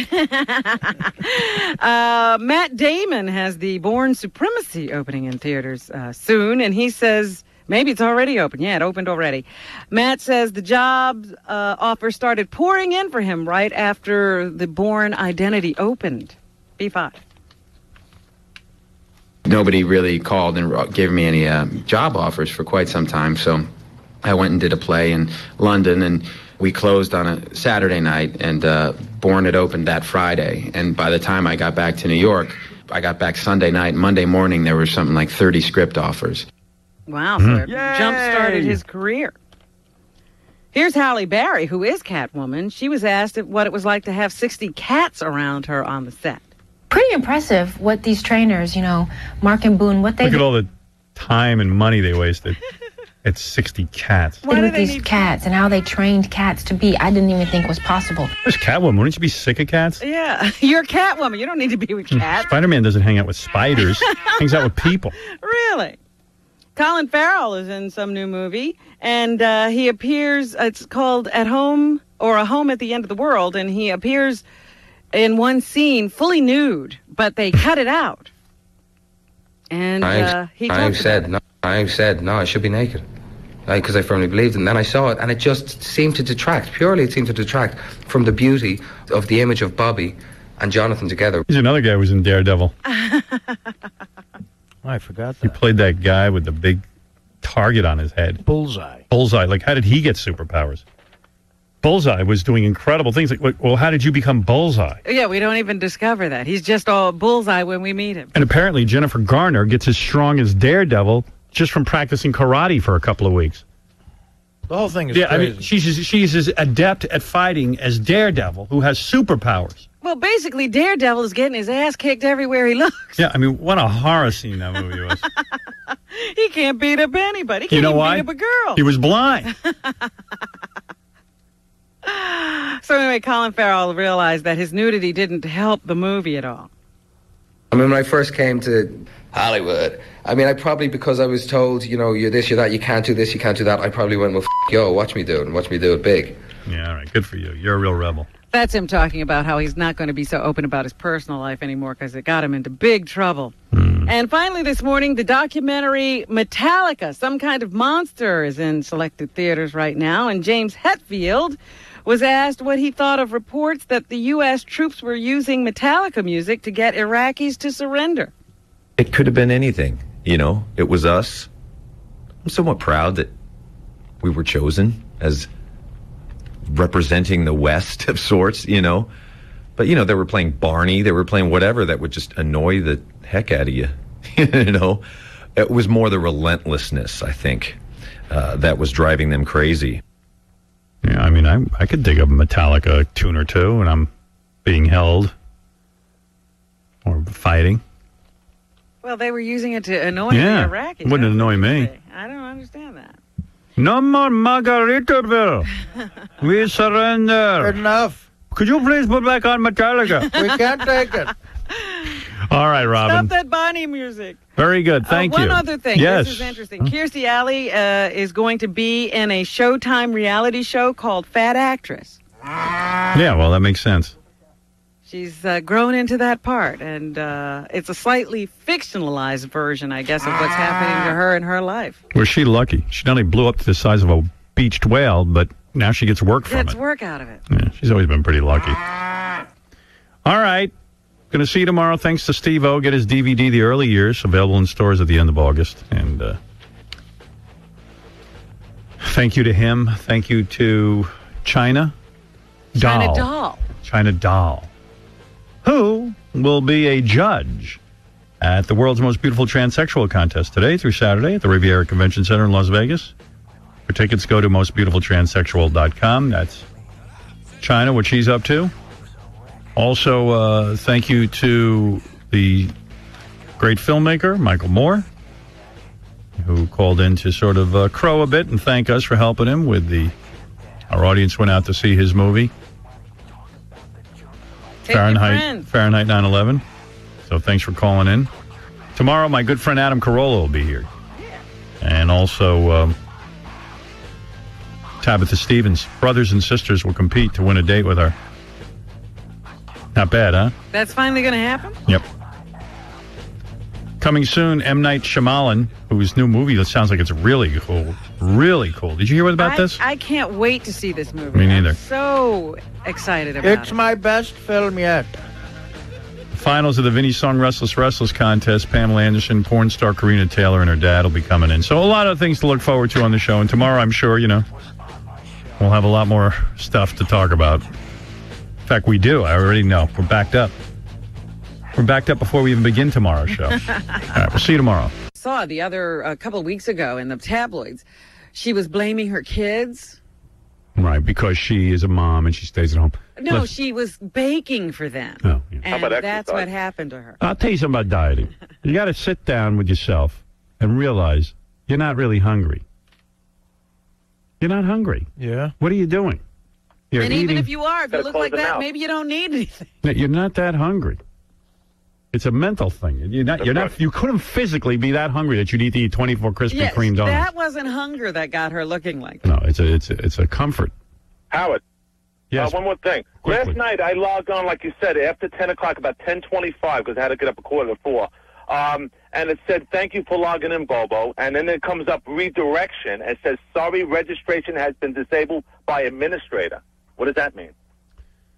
Matt Damon has the Bourne Supremacy opening in theaters soon, and he says maybe it's already open. Yeah, it opened already. Matt says the job offer started pouring in for him right after the Bourne Identity opened. B5. Nobody really called and gave me any job offers for quite some time, so I went and did a play in London, and we closed on a Saturday night, and Bourne had opened that Friday. And by the time I got back to New York, I got back Sunday night. Monday morning, there were something like 30 script offers. Wow, so it jump-started his career. Here's Halle Berry, who is Catwoman. She was asked what it was like to have 60 cats around her on the set. Pretty impressive what these trainers, Mark and Boone, what they Look at all the time and money they wasted. It's 60 cats. did with these cats and how they trained cats to be. I didn't even think was possible. There's Catwoman. Wouldn't you be sick of cats? Yeah, you're Catwoman. You don't need to be with cats. Spider-Man doesn't hang out with spiders. Hangs out with people. Really? Colin Farrell is in some new movie, and he appears, it's called At Home, or A Home at the End of the World, and he appears in one scene fully nude, but they cut it out. And he talks about it. I said, no, I should be naked. Because I firmly believed it. And then I saw it, and it just seemed to detract, purely it seemed to detract from the beauty of the image of Bobby and Jonathan together. He's another guy who was in Daredevil. I forgot that. He played that guy with the big target on his head. Bullseye. Bullseye. Like, how did he get superpowers? Bullseye was doing incredible things. Like, well, how did you become Bullseye? Yeah, we don't even discover that. He's just all Bullseye when we meet him. And apparently Jennifer Garner gets as strong as Daredevil just from practicing karate for a couple of weeks. The whole thing is crazy. I mean, she's as adept at fighting as Daredevil, who has superpowers. Well, basically, Daredevil is getting his ass kicked everywhere he looks. Yeah, I mean, what a horror scene that movie was. He can't beat up anybody. He can't even beat up a girl. He was blind. So anyway, Colin Farrell realized that his nudity didn't help the movie at all. I mean, when I first came to Hollywood, I mean, I probably, because I was told, you know, you're this, you're that, you can't do this, you can't do that, I probably went, well, yo, watch me do it, and watch me do it big. Yeah, all right, good for you. You're a real rebel. That's him talking about how he's not going to be so open about his personal life anymore because it got him into big trouble. And finally this morning, the documentary Metallica, Some Kind of Monster, is in selected theaters right now. And James Hetfield was asked what he thought of reports that the U.S. troops were using Metallica music to get Iraqis to surrender. It could have been anything, you know. It was us. I'm somewhat proud that we were chosen as representing the West of sorts, you know. But, you know, they were playing Barney, they were playing whatever that would just annoy the heck out of you, you know. It was more the relentlessness, I think, that was driving them crazy. Yeah, I mean, I could dig up a Metallica tune or two when I'm being held or fighting. Well, they were using it to annoy the Iraqis. Wouldn't annoy me. I don't understand that. No more Margaritaville. We surrender. Good enough. Could you please put back on Metallica? We can't take it. All right, Robin. Stop that Bonnie music. Very good. Thank you. One other thing. Yes. This is interesting. Kirstie Alley is going to be in a Showtime reality show called Fat Actress. Yeah, well, that makes sense. She's grown into that part, and it's a slightly fictionalized version, I guess, of what's happening to her in her life. Was she lucky? She not only blew up to the size of a beached whale, but now she gets work from it. Gets work out of it. Yeah, she's always been pretty lucky. All right. Going to see you tomorrow. Thanks to Steve-O. Get his DVD, The Early Years, available in stores at the end of August. And thank you to him. Thank you to China Doll. China Doll, who will be a judge at the world's most beautiful transsexual contest today through Saturday at the Riviera Convention Center in Las Vegas. For tickets, go to mostbeautifultranssexual.com. That's China, what she's up to. Also, thank you to the great filmmaker, Michael Moore, who called in to sort of crow a bit and thank us for helping him with our audience went out to see his movie, Fahrenheit 9/11. So thanks for calling in. Tomorrow, my good friend Adam Carolla will be here. And also, Tabitha Stevens. Brothers and sisters will compete to win a date with her. Not bad, huh? That's finally going to happen? Yep. Coming soon, M. Night Shyamalan, whose new movie that sounds like it's really cool. Really cool. Did you hear about this? I can't wait to see this movie. Me neither. I'm so excited about it. It's my best film yet. Finals of the Vinnie Song Restless Restless contest. Pamela Anderson, porn star Karina Taylor, and her dad will be coming in. So a lot of things to look forward to on the show. And tomorrow, I'm sure, we'll have a lot more stuff to talk about. In fact, we do. I already know. We're backed up. We're backed up before we even begin tomorrow's show. All right, we'll see you tomorrow. Saw a couple of weeks ago in the tabloids, she was blaming her kids. Right, because she is a mom and she stays at home. No, she was baking for them. Oh, yeah. And that's what happened to her. I'll tell you something about dieting. You got to sit down with yourself and realize you're not really hungry. You're not hungry. Yeah. What are you doing? You're and eating. even if you are, if you look like that, maybe you don't need anything. You're not that hungry. It's a mental thing. You couldn't physically be that hungry that you need to eat 24 Krispy Kreme donuts. That wasn't hunger that got her looking like that. No, it's a comfort. Howard. Yes. One more thing. Quickly. Last night I logged on, like you said, after 10 o'clock, about 10:25, because I had to get up a quarter to 4. And it said, thank you for logging in, Bobo. And then it comes up redirection. It says, sorry, registration has been disabled by administrator. What does that mean?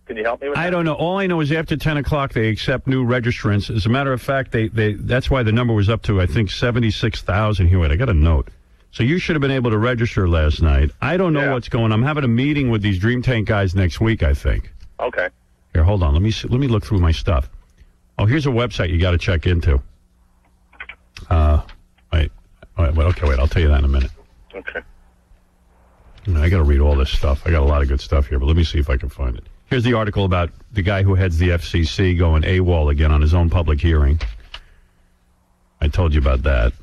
Can you help me with that? I don't know. All I know is after 10 o'clock, they accept new registrants. As a matter of fact, that's why the number was up to, I think, 76,000. Here, wait, I got a note. So you should have been able to register last night. I don't know what's going on. I'm having a meeting with these Dream Tank guys next week, I think. Okay. Here, hold on. Let me look through my stuff. Oh, here's a website you got to check into. Wait. I'll tell you that in a minute. Okay. I got to read all this stuff. I got a lot of good stuff here, but let me see if I can find it. Here's the article about the guy who heads the FCC going AWOL again on his own public hearing. I told you about that.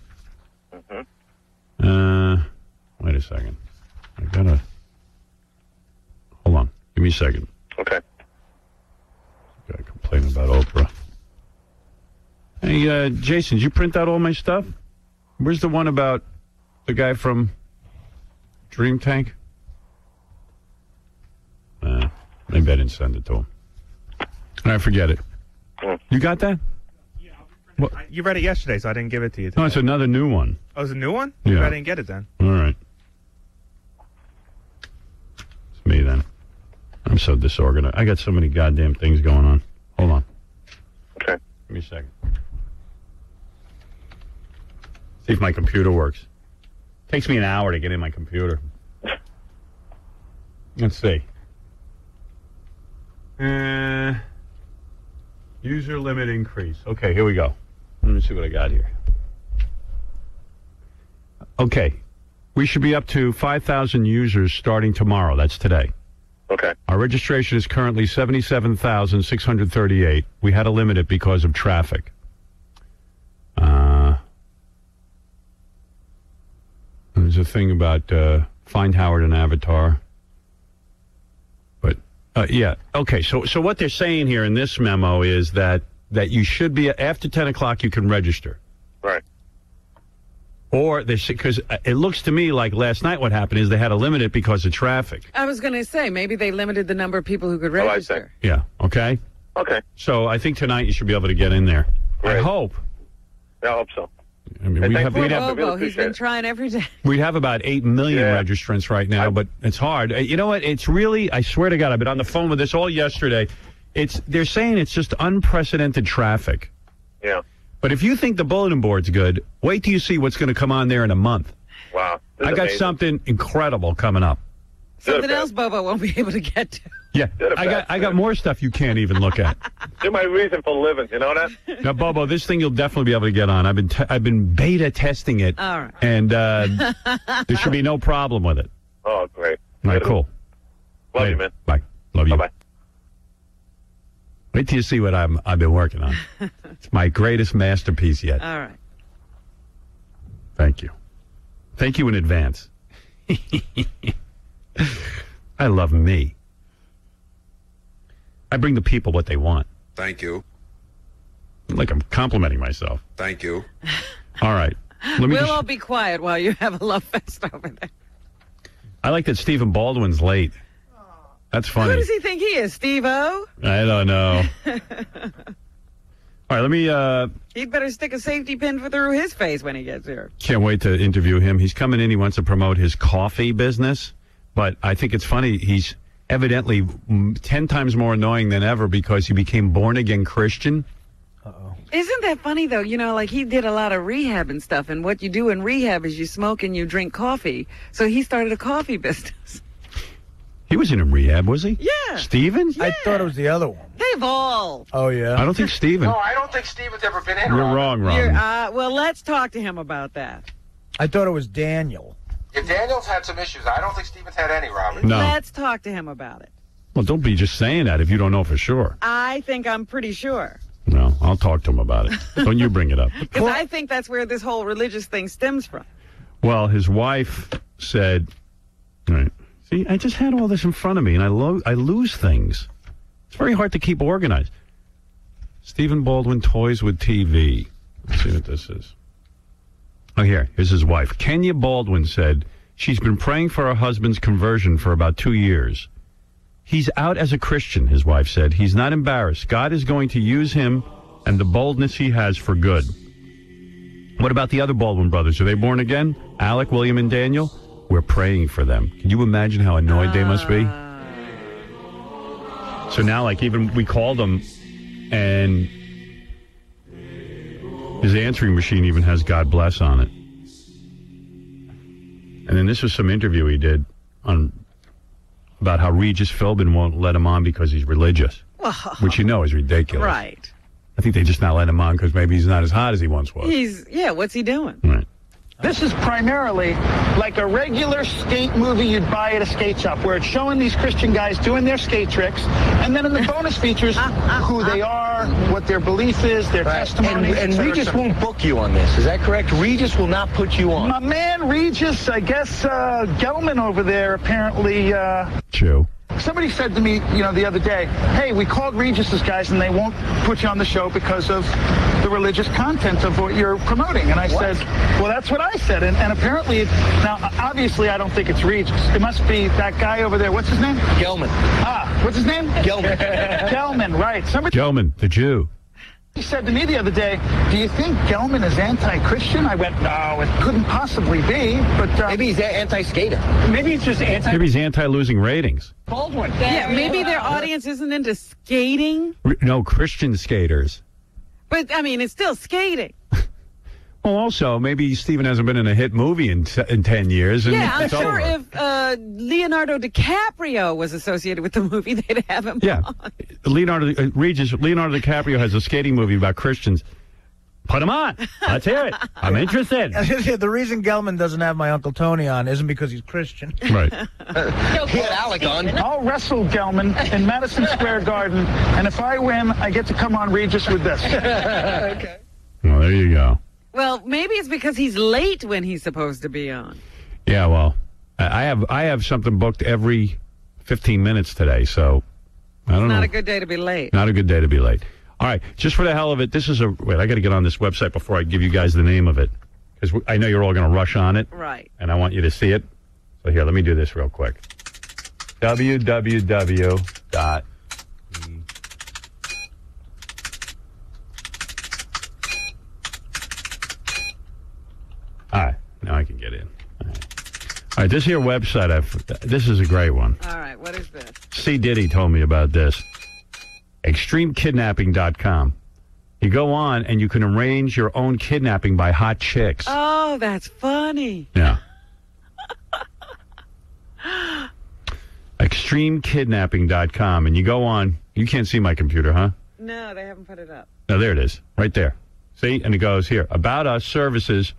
Wait a second. I gotta... Hold on. Give me a second. Okay. Gotta complain about Oprah. Hey, Jason, did you print out all my stuff? Where's the one about the guy from Dream Tank? Maybe I didn't send it to him. All right, forget it. You got that? Well, you read it yesterday, so I didn't give it to you today. No, it's another new one. Oh, it's a new one? Yeah. Maybe I didn't get it then. All right. It's me then. I'm so disorganized. I got so many goddamn things going on. Hold on. Okay. Give me a second. See if my computer works. Takes me an hour to get in my computer. Let's see. User limit increase. Okay, here we go. Let me see what I got here. Okay. We should be up to 5,000 users starting tomorrow. That's today. Okay. Our registration is currently 77,638. We had to limit it because of traffic. There's a thing about find Howard an avatar. But, yeah. Okay, so what they're saying here in this memo is that you should be, after 10 o'clock, you can register. Right. Or, because it looks to me like last night what happened is they had to limit it because of traffic. I was going to say, maybe they limited the number of people who could register. Yeah, okay? Okay. So I think tonight you should be able to get in there. Great. I hope. Yeah, I hope so. I mean, he's been trying every day. We have about 8 million registrants right now, but it's hard. You know what? It's really, I swear to God, I've been on the phone with this all yesterday. They're saying it's just unprecedented traffic. Yeah. But if you think the bulletin board's good, wait till you see what's going to come on there in a month. Wow. I got something incredible coming up. Something else Bobo won't be able to get to. Yeah, I got more stuff you can't even look at. You're my reason for living, you know that? Now, Bobo, this thing you'll definitely be able to get on. I've been beta testing it. All right. And there should be no problem with it. Oh, great. All right, cool. Love you, man. Bye. Love you. Bye-bye. Wait till you see what I've been working on. It's my greatest masterpiece yet. All right. Thank you. Thank you in advance. I love me. I bring the people what they want. Thank you. Like I'm complimenting myself. Thank you. All right. We'll all be quiet while you have a love fest over there. I like that Stephen Baldwin's late. That's funny. Who does he think he is, Steve-O? I don't know. All right, let me... He'd better stick a safety pin through his face when he gets here. Can't wait to interview him. He's coming in. He wants to promote his coffee business. But I think it's funny. He's evidently 10 times more annoying than ever because he became born-again Christian. Uh-oh. Isn't that funny, though? You know, like he did a lot of rehab and stuff. And what you do in rehab is you smoke and you drink coffee. So he started a coffee business. He was in rehab, was he? Yeah. Steven? I thought it was the other one. They've all. Oh, yeah? I don't think Steven. No, I don't think Steven's ever been in. You're wrong, Robin. Well, let's talk to him about that. I thought it was Daniel. If Daniel's had some issues, I don't think Steven's had any, Robin. No. Let's talk to him about it. Well, don't be just saying that if you don't know for sure. I think I'm pretty sure. No, I'll talk to him about it. Don't you bring it up. Because I think that's where this whole religious thing stems from. Well, his wife said, all right, see, I just had all this in front of me, and I lose things. It's very hard to keep organized. Stephen Baldwin toys with TV. Let's see what this is. Oh, here's his wife. Kenya Baldwin said she's been praying for her husband's conversion for about 2 years. He's out as a Christian, his wife said. He's not embarrassed. God is going to use him and the boldness he has for good. What about the other Baldwin brothers? Are they born again? Alec, William, and Daniel? We're praying for them. Can you imagine how annoyed they must be? So now, like, even we called him, and his answering machine even has God bless on it. And then this was some interview he did about how Regis Philbin won't let him on because he's religious, which you know is ridiculous. Right. I think they just not let him on because maybe he's not as hot as he once was. What's he doing? Right. This is primarily like a regular skate movie you'd buy at a skate shop, where it's showing these Christian guys doing their skate tricks, and then in the bonus features, who they are, what their belief is, their testimony. And Regis won't book you on this, is that correct? Regis will not put you on. My man Regis, I guess Gelman over there apparently... Joe. Somebody said to me, the other day, hey, we called Regis's guys and they won't put you on the show because of the religious content of what you're promoting. And I said, well, that's what I said. And apparently, now, obviously, I don't think it's Regis. It must be that guy over there. What's his name? Gelman. What's his name? Gelman. Gelman, right. Gelman, the Jew. He said to me the other day, do you think Gelman is anti-Christian? I went, no, it couldn't possibly be. But maybe he's anti-skater. Maybe he's just anti... Maybe he's anti-losing ratings. Baldwin. Yeah, maybe their audience isn't into skating. No, Christian skaters. But, I mean, it's still skating. Well, also, maybe Stephen hasn't been in a hit movie in 10 years. And Yeah, I'm it's sure over. if Leonardo DiCaprio was associated with the movie, they'd have him on. Leonardo DiCaprio has a skating movie about Christians. Put him on. Let's hear it. I'm interested. The reason Gelman doesn't have my Uncle Tony on isn't because he's Christian. Right. He had Alec on. I'll wrestle Gelman in Madison Square Garden, and if I win, I get to come on Regis with this. Okay. Well, there you go. Well, maybe it's because he's late when he's supposed to be on. Yeah, well, I have something booked every 15 minutes today, so I don't know. Not a good day to be late. Not a good day to be late. All right, just for the hell of it, wait, I got to get on this website before I give you guys the name of it, because I know you're all going to rush on it. Right. And I want you to see it. So here, let me do this real quick. www. All right, now I can get in. All right, this here website, this is a great one. All right, what is this? C. Diddy told me about this. ExtremeKidnapping.com. You go on and you can arrange your own kidnapping by hot chicks. Oh, that's funny. Yeah. ExtremeKidnapping.com. And you go on. You can't see my computer, huh? No, they haven't put it up. No, there it is. Right there. See? And it goes here. About us, services,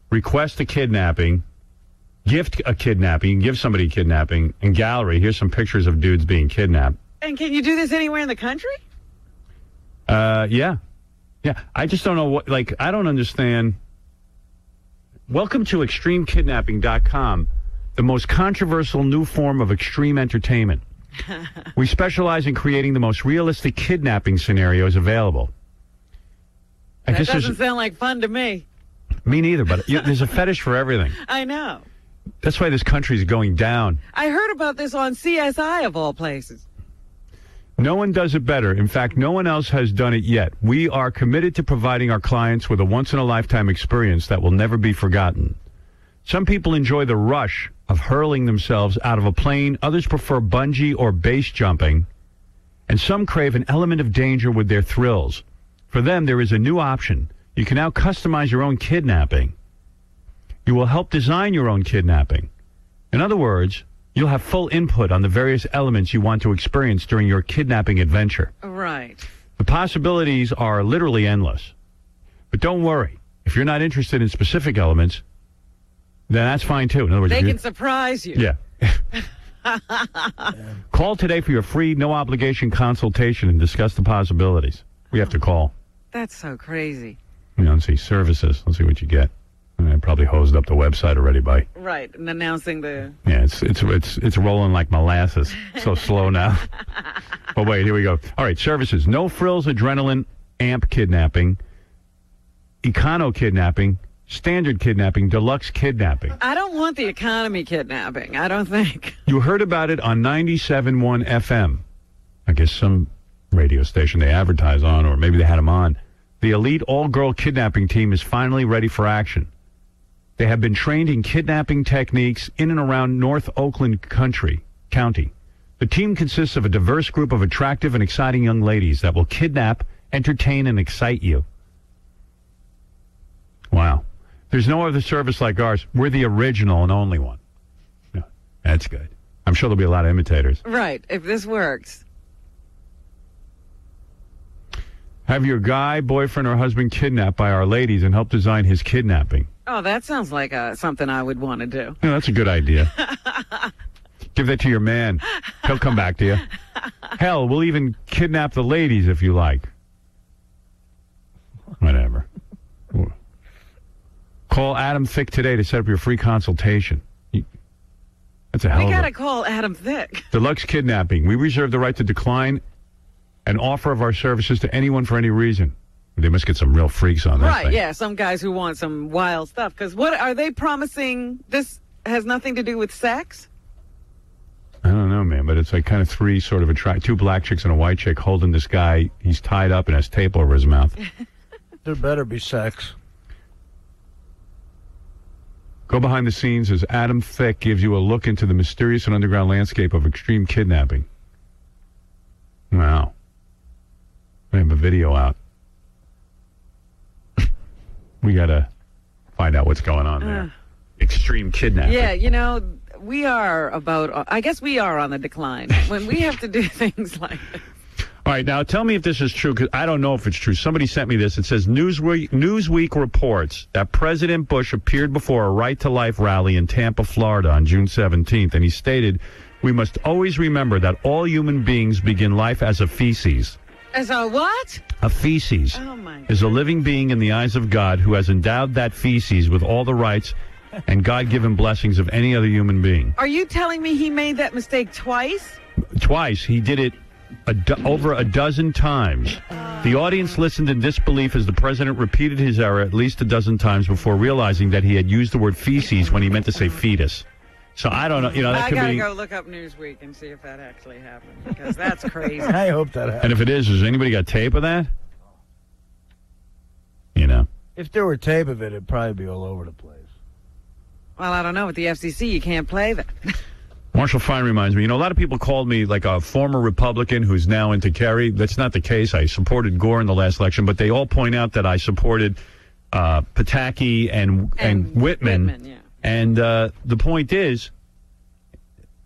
request a kidnapping, gift a kidnapping, give somebody a kidnapping, and gallery. Here's some pictures of dudes being kidnapped. And can you do this anywhere in the country? Yeah. Yeah. I just don't know I don't understand. Welcome to ExtremeKidnapping.com, the most controversial new form of extreme entertainment. We specialize in creating the most realistic kidnapping scenarios available. That doesn't sound like fun to me. Me neither, but there's a fetish for everything. I know. That's why this country is going down. I heard about this on CSI of all places. No one does it better. In fact, no one else has done it yet. We are committed to providing our clients with a once-in-a-lifetime experience that will never be forgotten. Some people enjoy the rush of hurling themselves out of a plane. Others prefer bungee or base jumping. And some crave an element of danger with their thrills. For them, there is a new option. You can now customize your own kidnapping. You will help design your own kidnapping. In other words, you'll have full input on the various elements you want to experience during your kidnapping adventure. Right. The possibilities are literally endless. But don't worry. If you're not interested in specific elements, then that's fine too. In other words, they can surprise you. Yeah. Call today for your free, no-obligation consultation and discuss the possibilities. We have to call. That's so crazy. Let's see. Services. Let's see what you get. I probably hosed up the website already by... Right, and announcing the... Yeah, it's rolling like molasses. So slow now. Oh, wait, here we go. All right, services. No frills, adrenaline, amp kidnapping, econo kidnapping, standard kidnapping, deluxe kidnapping. I don't want the economy kidnapping. I don't think. You heard about it on 97.1 FM. I guess some radio station they advertise on, or maybe they had them on. The elite all-girl kidnapping team is finally ready for action. They have been trained in kidnapping techniques in and around North Oakland County. The team consists of a diverse group of attractive and exciting young ladies that will kidnap, entertain, and excite you. Wow. There's no other service like ours. We're the original and only one. Yeah, that's good. I'm sure there'll be a lot of imitators. Right, if this works. Have your guy, boyfriend, or husband kidnapped by our ladies and help design his kidnapping. Oh, that sounds like something I would want to do. Yeah, that's a good idea. Give that to your man. He'll come back to you. Hell, we'll even kidnap the ladies if you like. Whatever. Call Adam Thicke today to set up your free consultation. That's a hell of a... We gotta call Adam Thicke. Deluxe kidnapping. We reserve the right to decline an offer of our services to anyone for any reason. They must get some real freaks on that Right, thing. yeah, some guys who want some wild stuff. Because what are they promising? This has nothing to do with sex? I don't know, man, but it's like kind of three sort of two black chicks and a white chick holding this guy. He's tied up and has tape over his mouth. There better be sex. Go behind the scenes as Adam Thicke gives you a look into the mysterious and underground landscape of extreme kidnapping. Wow. We have a video out. We got to find out what's going on there. Extreme kidnapping. Yeah, you know, we are I guess we are on the decline when we have to do things like this. All right, now tell me if this is true, because I don't know if it's true. Somebody sent me this. It says Newsweek reports that President Bush appeared before a Right to Life rally in Tampa, Florida on June 17th, and he stated, "We must always remember that all human beings begin life as a feces." As a what? A feces is a living being in the eyes of God who has endowed that feces with all the rights and God-given blessings of any other human being. Are you telling me he made that mistake twice? Twice. He did it over a dozen times. The audience listened in disbelief as the president repeated his error at least a dozen times before realizing that he had used the word feces when he meant to say fetus. So I don't know. You know, that could be. I gotta go look up Newsweek and see if that actually happened, because that's crazy. I hope that happens. And if it is, has anybody got tape of that? You know. If there were tape of it, it'd probably be all over the place. Well, I don't know. With the FCC, you can't play that. Marshall Fine reminds me, you know, a lot of people called me like a former Republican who's now into Kerry. That's not the case. I supported Gore in the last election, but they all point out that I supported Pataki and Whitman. Yeah. And the point is,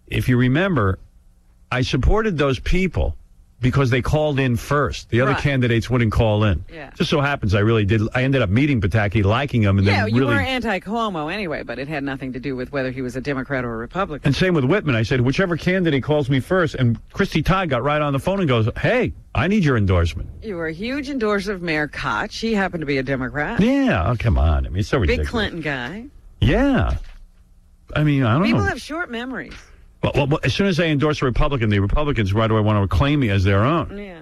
if you remember, I supported those people because they called in first. The other candidates wouldn't call in. Yeah. Just so happens I really did. I ended up meeting Pataki, liking him, and then you were anti-Cuomo anyway, but it had nothing to do with whether he was a Democrat or a Republican. And same with Whitman. I said, whichever candidate calls me first, and Christy Todd got right on the phone and goes, "Hey, I need your endorsement." You were a huge endorser of Mayor Koch. She happened to be a Democrat. Yeah, oh, come on. I mean, it's so ridiculous. Big Clinton guy. Yeah. I mean, I don't know. People have short memories. Well, as soon as I endorse a Republican, the Republicans right away want to claim me as their own. Yeah.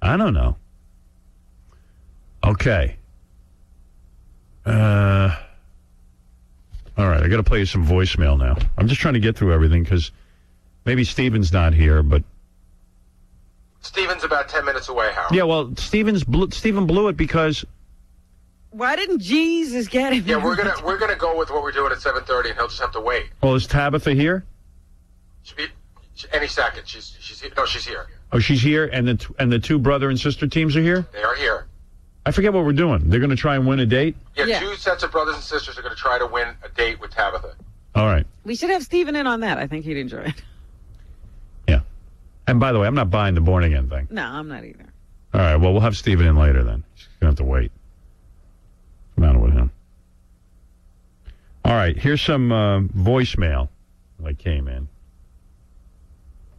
I don't know. Okay. All right, I got to play you some voicemail now. I'm just trying to get through everything because maybe Steven's not here, but... Steven's about 10 minutes away, Howard. Yeah, well, Steven blew it because... Why didn't Jesus get him? Yeah, we're gonna go with what we're doing at 7:30, and he'll just have to wait. Well, is Tabitha here? Should be any second. She's here. No, she's here. Oh, she's here, and the two brother and sister teams are here? They are here. I forget what we're doing. They're going to try and win a date? Yeah, 2 sets of brothers and sisters are going to try to win a date with Tabitha. All right. We should have Steven in on that. I think he'd enjoy it. Yeah. And by the way, I'm not buying the born again thing. No, I'm not either. All right, well, we'll have Steven in later then. He's going to have to wait. What's the matter with him? All right, here's some voicemail that came in.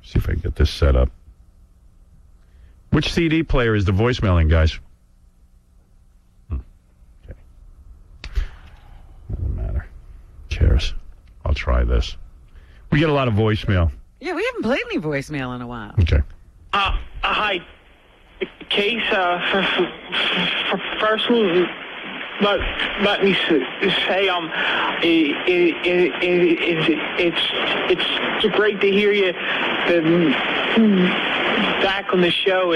See if I can get this set up. Which CD player is the voicemailing, guys? Okay. Doesn't matter. Who cares? I'll try this. We get a lot of voicemail. Yeah, we haven't played any voicemail in a while. Okay. Hi. Case, first let me say, it's great to hear you back on the show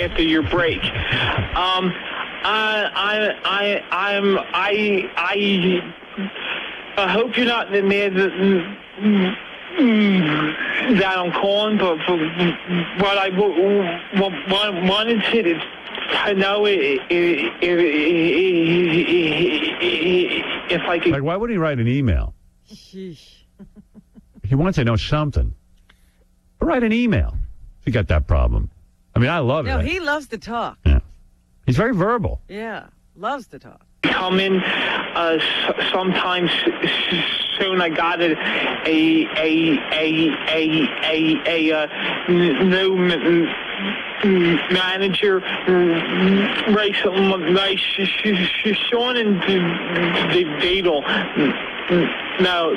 after your break. I hope you're not mad that I'm calling, but what I wanted to know if I could. Like, why wouldn't he write an email? He wants to know something. But write an email if you got that problem. I mean, I love it. No, he loves to talk. Yeah. He's very verbal. Yeah, loves to talk. Come in sometime soon. I got a new manager recently. Sean and Beadle. No.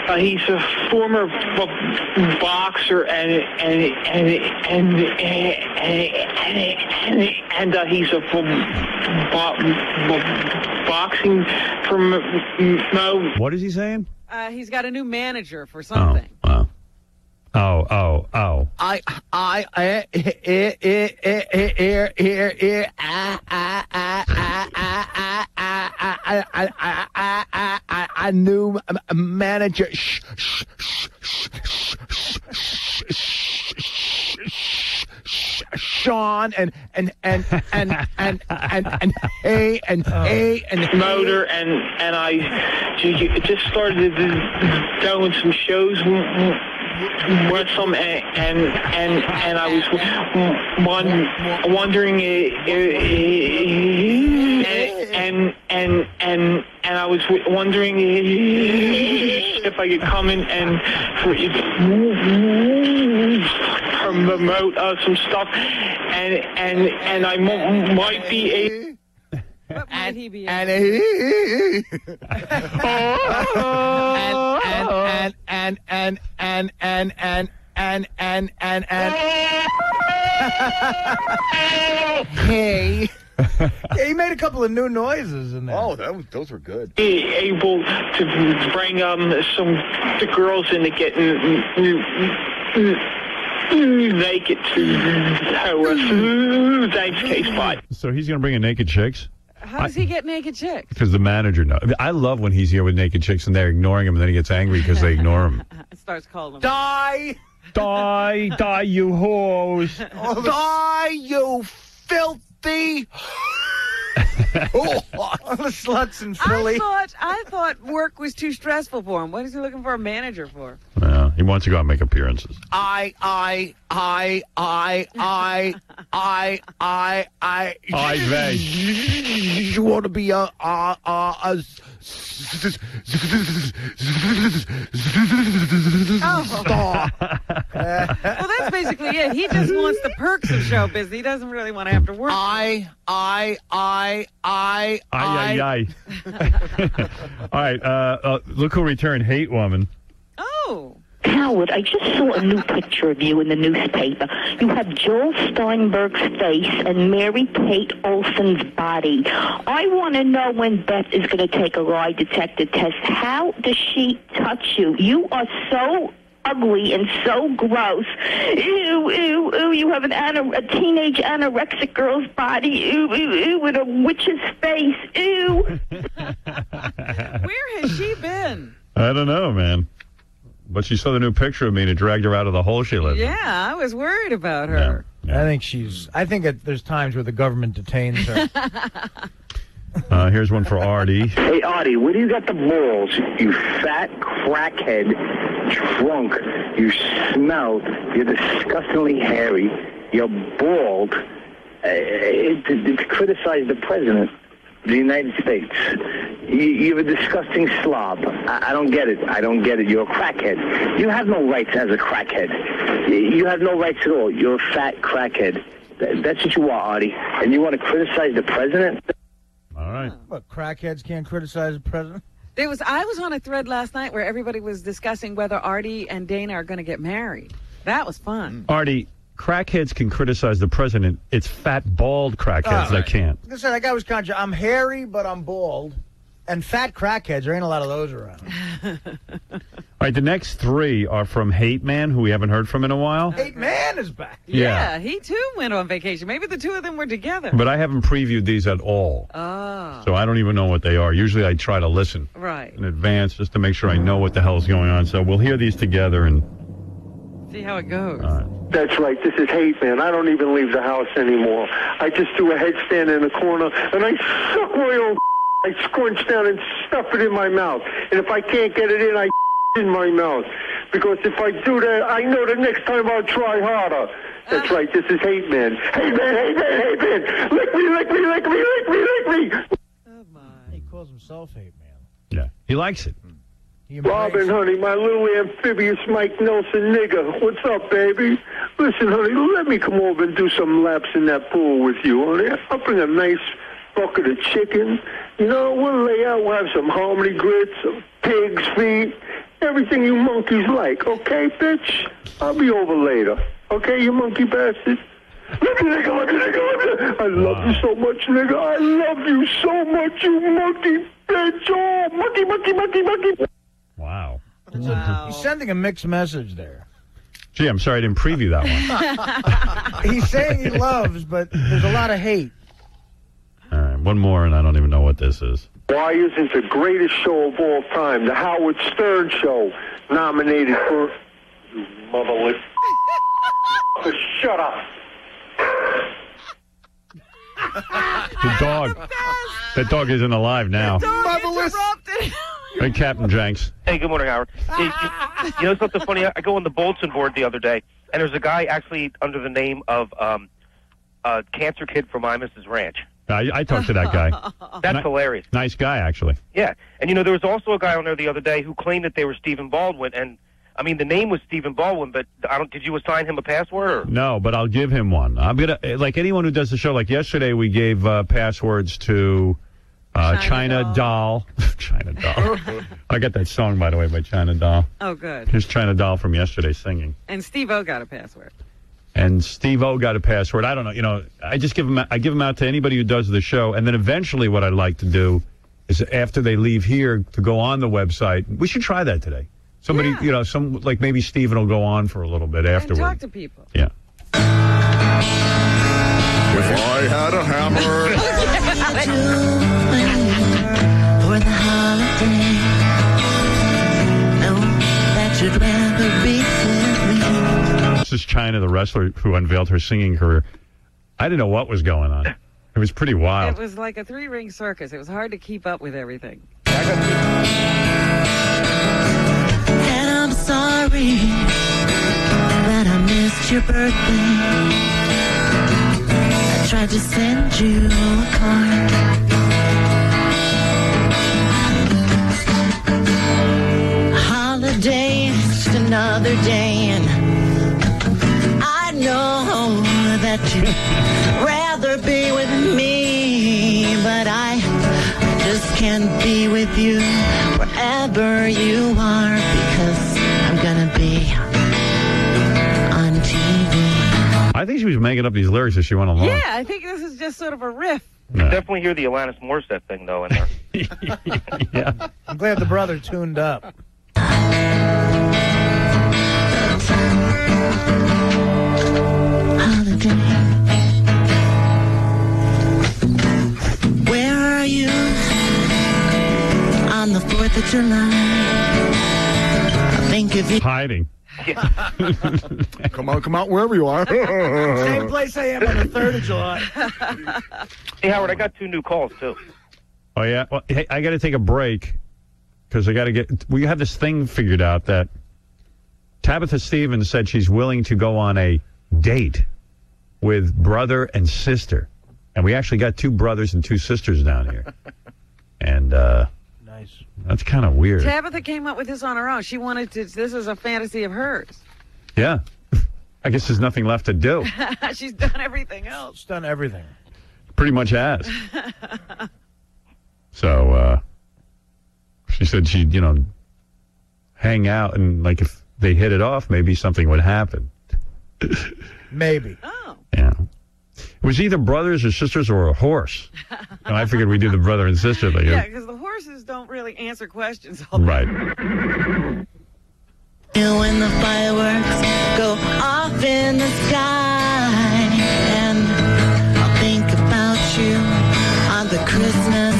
He's a former boxer and he's a boxing promoter. What is he saying? He's got a new manager for something. Oh. A new manager. Sean and motor and I just started doing some shows with some and I was wondering and I was wondering if I could come in and promote some stuff and I might be a. What might he be? Hey. He made a couple of new noises in there. Oh, those were good. Able to bring the girls into getting naked. Thanks, K-Spot. So he's going to bring in naked chicks? How does he get naked chicks? Because the manager knows. I love when he's here with naked chicks and they're ignoring him, and then he gets angry because they ignore him. Starts calling them. Die, you whores. Die, you filthy. All the sluts in Philly. I thought work was too stressful for him. What is he looking for a manager for? He wants to go out and make appearances. I you want to be a star. Well, that's basically it. He just wants the perks of show business. He doesn't really want to have to work. Aye. All right, look who returned. Hate Woman. Oh. Howard, I just saw a new picture of you in the newspaper. You have Joel Steinberg's face and Mary Kate Olsen's body. I want to know when Beth is going to take a lie detector test. How does she touch you? You are so ugly and so gross. Ew, ew, ew. You have a teenage anorexic girl's body. Ew, ew, ew, with a witch's face. Ew. Where has she been? I don't know, man. But she saw the new picture of me and it dragged her out of the hole she lived in. Yeah, I was worried about her. Yeah. I think there's times where the government detains her. Here's one for Artie. Hey, Artie, where do you got the balls? You fat crackhead, drunk. You smell. You're disgustingly hairy. You're bald. To criticize the president of the United States. You're a disgusting slob. I don't get it. You're a crackhead. You have no rights as a crackhead. You have no rights at all. You're a fat crackhead. That's what you are, Artie. And you want to criticize the president? All right. What, crackheads can't criticize the president? I was on a thread last night where everybody was discussing whether Artie and Dana are going to get married. That was fun. Artie, crackheads can criticize the president. It's fat, bald crackheads that can't. Like I said, that guy was conscious. I'm hairy, but I'm bald. And fat crackheads, there ain't a lot of those around. All right, the next three are from Hate Man, who we haven't heard from in a while. Hate Man is back. Yeah, he too went on vacation. Maybe the two of them were together. But I haven't previewed these at all. Oh. So I don't even know what they are. Usually I try to listen in advance just to make sure I know what the hell's going on. So we'll hear these together and see how it goes. That's right. This is Hate Man. I don't even leave the house anymore. I just do a headstand in the corner, and I suck my own. I scrunch down and stuff it in my mouth. And if I can't get it in, I in my mouth. Because if I do that, I know the next time I'll try harder. That's right. This is Hate Man. Hate Man, Hate Man, Hate Man. Lick me, lick me, lick me, lick me, lick me. Oh, my. He calls himself Hate Man. Yeah, he likes it. Robin, honey, my little amphibious Mike Nelson nigga. What's up, baby? Listen, honey, let me come over and do some laps in that pool with you, honey. I'll bring a nice bucket of chicken. You know, we'll lay out, we'll have some harmony grits, some pig's feet, everything you monkeys like, okay, bitch? I'll be over later. Okay, you monkey bastard? Look at nigga, look at nigga, look at. I love you so much, nigga. I love you so much, you monkey bitch. Oh, monkey, monkey, monkey, monkey. Wow. He's sending a mixed message there. Gee, I'm sorry I didn't preview that one. He's saying he loves, but there's a lot of hate. All right, one more, and I don't even know what this is. Why isn't the greatest show of all time, the Howard Stern Show, nominated for... You motherless... Shut up. The dog. That dog isn't alive now. Hey, Captain Jenks. Hey, good morning, Howard. You know something funny? I go on the Bulletin board the other day, and there's a guy actually under the name of Cancer Kid from Imus's Ranch. I talked to that guy. That's hilarious. Nice guy, actually. Yeah. And, you know, there was also a guy on there the other day who claimed that they were Stephen Baldwin, and, I mean, the name was Stephen Baldwin, but did you assign him a password? Or? No, but I'll give him one. I'm going to, like anyone who does the show, like yesterday we gave passwords to China Doll. China Doll. I got that song, by the way, by China Doll. Oh, good. Here's China Doll from yesterday singing. And Steve-O got a password. And Steve-O got a password. I don't know. You know, I just give them out to anybody who does the show. And then eventually what I'd like to do is after they leave here to go on the website. We should try that today. Somebody, you know, like maybe Steven will go on for a little bit afterward. And talk to people. Yeah. If I had a hammer. For the holiday. No, that should rather be with me. This is China, the wrestler who unveiled her singing career. I didn't know what was going on. It was pretty wild. It was like a three-ring circus. It was hard to keep up with everything. And I'm sorry that I missed your birthday. I tried to send you a card. Holiday, just another day, and I know that you'd rather be with me, but I just can't be with you wherever you are, because I'm gonna be on TV. I think she was making up these lyrics as she went along. Yeah, I think this is just sort of a riff. You definitely hear the Alanis Morissette thing, though, in there. Yeah. I'm glad the brother tuned up. Holiday. Where are you on the 4th of July? I think of you. Hiding. Come out wherever you are. Same place I am on the 3rd of July. Hey, Howard, I got 2 new calls, too. Oh, yeah? Well, hey, I got to take a break because I got to get... We have this thing figured out that Tabitha Stevens said she's willing to go on a date with brother and sister. And we actually got 2 brothers and 2 sisters down here. And nice. That's kind of weird. Tabitha came up with this on her own. She wanted to... This is a fantasy of hers. Yeah. I guess there's nothing left to do. She's done everything else. She's done everything. Pretty much has. So, She said she'd, hang out and, like, if they hit it off, maybe something would happen. Maybe. Oh. Yeah. It was either brothers or sisters or a horse. And I figured we'd do the brother and sister thing. Yeah, because the horses don't really answer questions all the Right. time. When the fireworks go off in the sky, and I'll think about you on the Christmas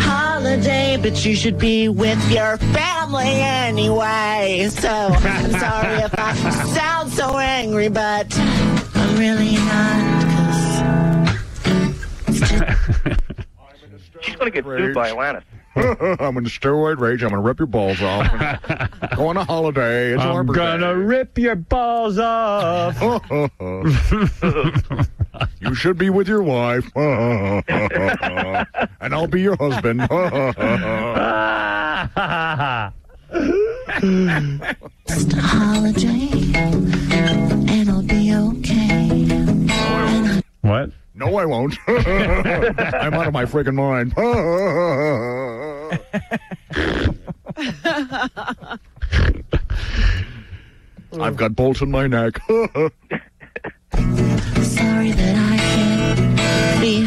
holiday, but you should be with your family anyway. So I'm sorry if I sound so angry, but I'm really not. She's going to get sued by Alanis. I'm in the steroid rage. I'm going to rip your balls off. Go on a holiday. It's I'm Arbor going to rip your balls off. You should be with your wife. And I'll be your husband. Just a holiday, and I'll be okay. What? No, I won't. I'm out of my freaking mind. I've got bolts in my neck. Sorry that I can't be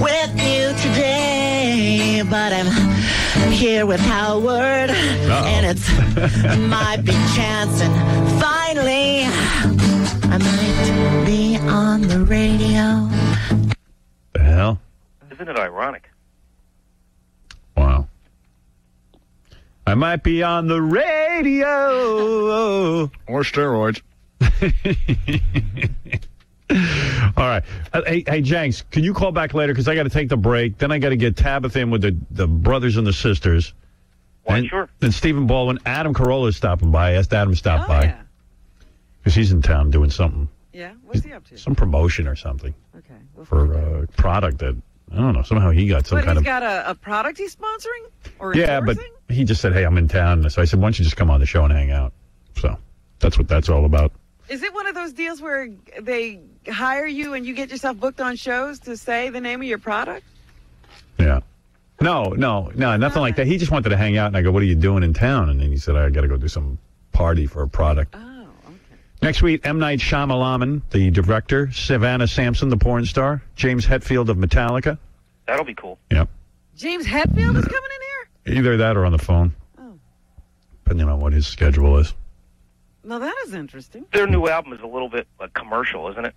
with you today, but I'm here with Howard, and it's my big chance, and finally I might be on the radio. The hell? Isn't it ironic? Wow. I might be on the radio. Or steroids. All right. Hey, Jenks, can you call back later? Because I got to take the break. Then I got to get Tabitha in with the brothers and the sisters. Why, sure. Then Stephen Baldwin. Adam Carolla is stopping by. I asked Adam to stop by. Yeah. Because he's in town doing something. Yeah? What's he up to? Some promotion or something. Okay. For a product that, I don't know, somehow he got some But kind he's of... got a product he's sponsoring? Or Yeah, but endorsing? he just said, hey, I'm in town. So I said, why don't you just come on the show and hang out? So that's what that's all about. Is it one of those deals where they hire you and you get yourself booked on shows to say the name of your product? Yeah. No, nothing like that. He just wanted to hang out, and I go, what are you doing in town? And then he said, I got to go do some party for a product. Oh, okay. Next week, M. Night Shyamalan, the director, Savannah Sampson, the porn star, James Hetfield of Metallica. That'll be cool. Yep. James Hetfield is coming in here? Either that or on the phone. Oh. Depending on what his schedule is. Well, that is interesting. Their new album is a little bit commercial, isn't it?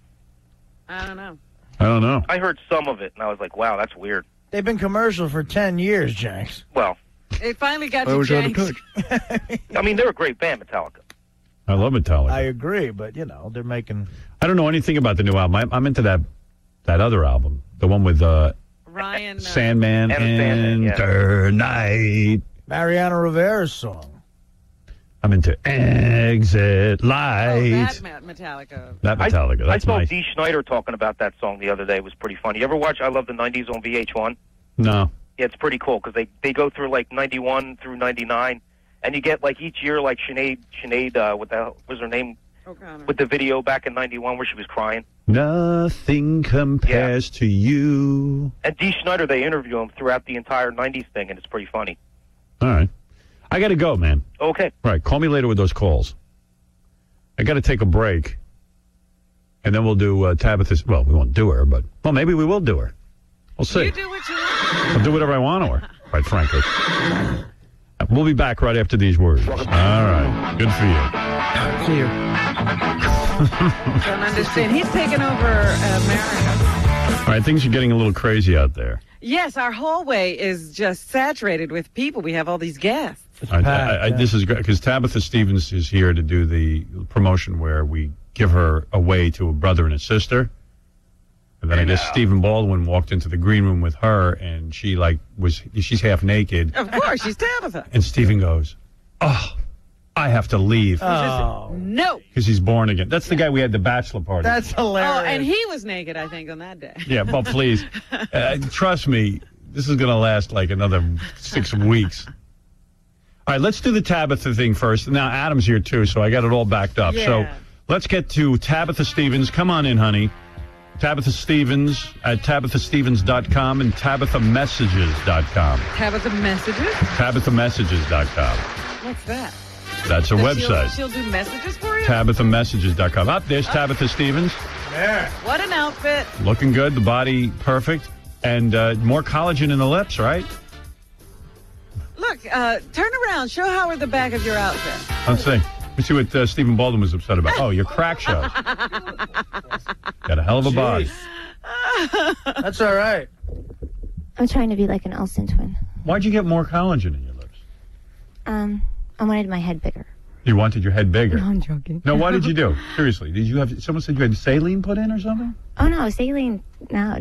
I don't know. I don't know. I heard some of it, and I was like, wow, that's weird. They've been commercial for 10 years, Jenks. Well, It finally got I you, was out of Jenks. touch. I mean, they're a great band, Metallica. I love Metallica. I agree, but, they're making... I don't know anything about the new album. I'm into that other album, the one with Ryan Sandman Sandman, yeah. Night. Mariano Rivera's song. I'm into Exit Oh, Light. that Metallica. That Metallica. I That's saw nice. Dee Snider talking about that song the other day. It was pretty funny. You ever watch I Love the 90s on VH1? No. Yeah, it's pretty cool because they go through like 91 through 99, and you get like each year like Sinead, what the hell was her name? O'Connor. With the video back in 91 where she was crying. Nothing compares to you. And Dee Snider, they interview him throughout the entire 90s thing, and it's pretty funny. All right. I got to go, man. Okay. All right. Call me later with those calls. I got to take a break. And then we'll do Tabitha's. Well, we won't do her, but, well, maybe we will do her. We'll see. You do what you want. I'll do whatever I want to her, quite frankly. We'll be back right after these words. All right. Good for you. See you. Don't understand. He's taking over America. All right. Things are getting a little crazy out there. Yes, our hallway is just saturated with people. We have all these guests. This is great because Tabitha Stevens is here to do the promotion where we give her away to a brother and a sister. And then I guess Stephen Baldwin walked into the green room with her, and she's half naked. Of course, she's Tabitha. And Stephen goes, "Oh, I have to leave." No. Because he's born again. That's the guy we had the bachelor party. That's hilarious. Oh, and he was naked, I think, on that day. Yeah, but please, trust me, this is going to last like another 6 weeks. All right, let's do the Tabitha thing first. Now, Adam's here, too, so I got it all backed up. Yeah. So let's get to Tabitha Stevens. Come on in, honey. Tabitha Stevens at TabithaStevens.com and TabithaMessages.com. Tabitha Messages? TabithaMessages.com. What's that? That's her website. She'll do messages for you? TabithaMessages.com. Up there's Tabitha Stevens. There. What an outfit. Looking good. The body perfect. And more collagen in the lips, right? Look, turn around. Show Howard the back of your outfit. Let's see. Let's see what Stephen Baldwin was upset about. Oh, your crack shows. Got a hell of a body. That's all right. I'm trying to be like an Olsen twin. Why'd you get more collagen in your lips? I wanted my head bigger. You wanted your head bigger? No, I'm joking. No, what did you do? Seriously, did you have? Someone said you had saline put in or something? Oh no, saline. No,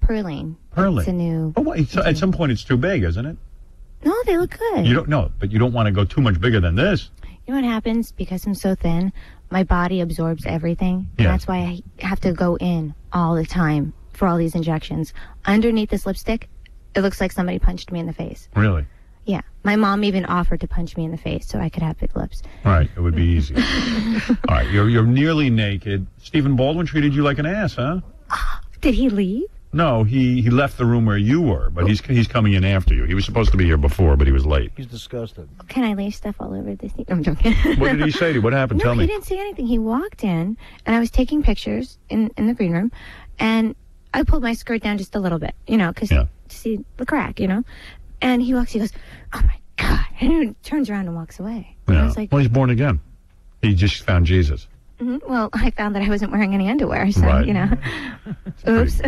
Perlene. Perlene. It's a new. Oh, wait, so at some point it's too big, isn't it? No, they look good. You don't know, but you don't want to go too much bigger than this. You know what happens? Because I'm so thin, my body absorbs everything. Yeah. And that's why I have to go in all the time for all these injections. Underneath this lipstick, it looks like somebody punched me in the face. Really? Yeah. My mom even offered to punch me in the face so I could have big lips. All right, it would be easy. All right, you're nearly naked. Stephen Baldwin treated you like an ass, huh? Did he leave? No, he left the room where you were, but he's coming in after you. He was supposed to be here before, but he was late. He's disgusted. Can I leave stuff all over this thing? I'm joking. What did he say to you? What happened? No, Tell me. he didn't say anything. He walked in, and I was taking pictures in the green room, and I pulled my skirt down just a little bit, because to see the crack, And he walks, he goes, oh my God. And he turns around and walks away. And I was like, well, he's born again. He just found Jesus. Well, I found that I wasn't wearing any underwear, so, Right. Oops.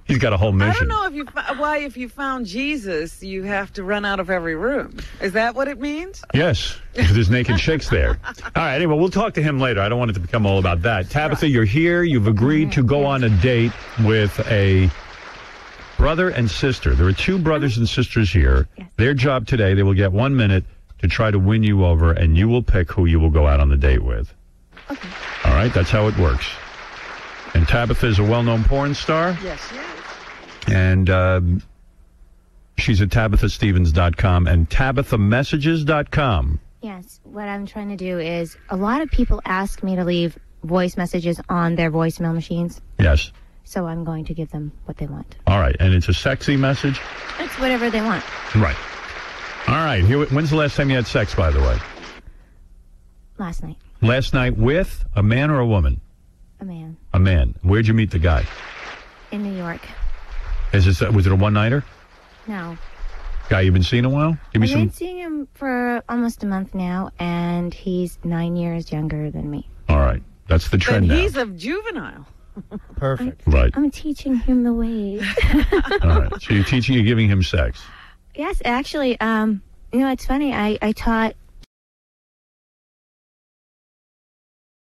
He's got a whole mission. I don't know if you found Jesus, you have to run out of every room. Is that what it means? Yes, there's naked chicks there. All right, anyway, we'll talk to him later. I don't want it to become all about that. Tabitha, you're here. You've agreed to go on a date with a brother and sister. There are two brothers and sisters here. Yes. Their job today, they will get 1 minute to try to win you over, and you will pick who you will go out on the date with. Okay. All right, that's how it works. And Tabitha is a well-known porn star. Yes, she is. And she's at TabithaStevens.com and TabithaMessages.com. Yes, what I'm trying to do is, a lot of people ask me to leave voice messages on their voicemail machines. Yes. So I'm going to give them what they want. All right, and it's a sexy message? It's whatever they want. Right. All right, when's the last time you had sex, by the way? Last night. Last night with a man or a woman? A man. A man. Where'd you meet the guy? In New York. Was it a one-nighter? No. Guy you've been seeing a while? I've been seeing him for almost a month now, and he's 9 years younger than me. All right. That's the trend now. He's a juvenile. Perfect. Right. I'm teaching him the ways. All right. So you're giving him sex? Yes, actually, it's funny. I taught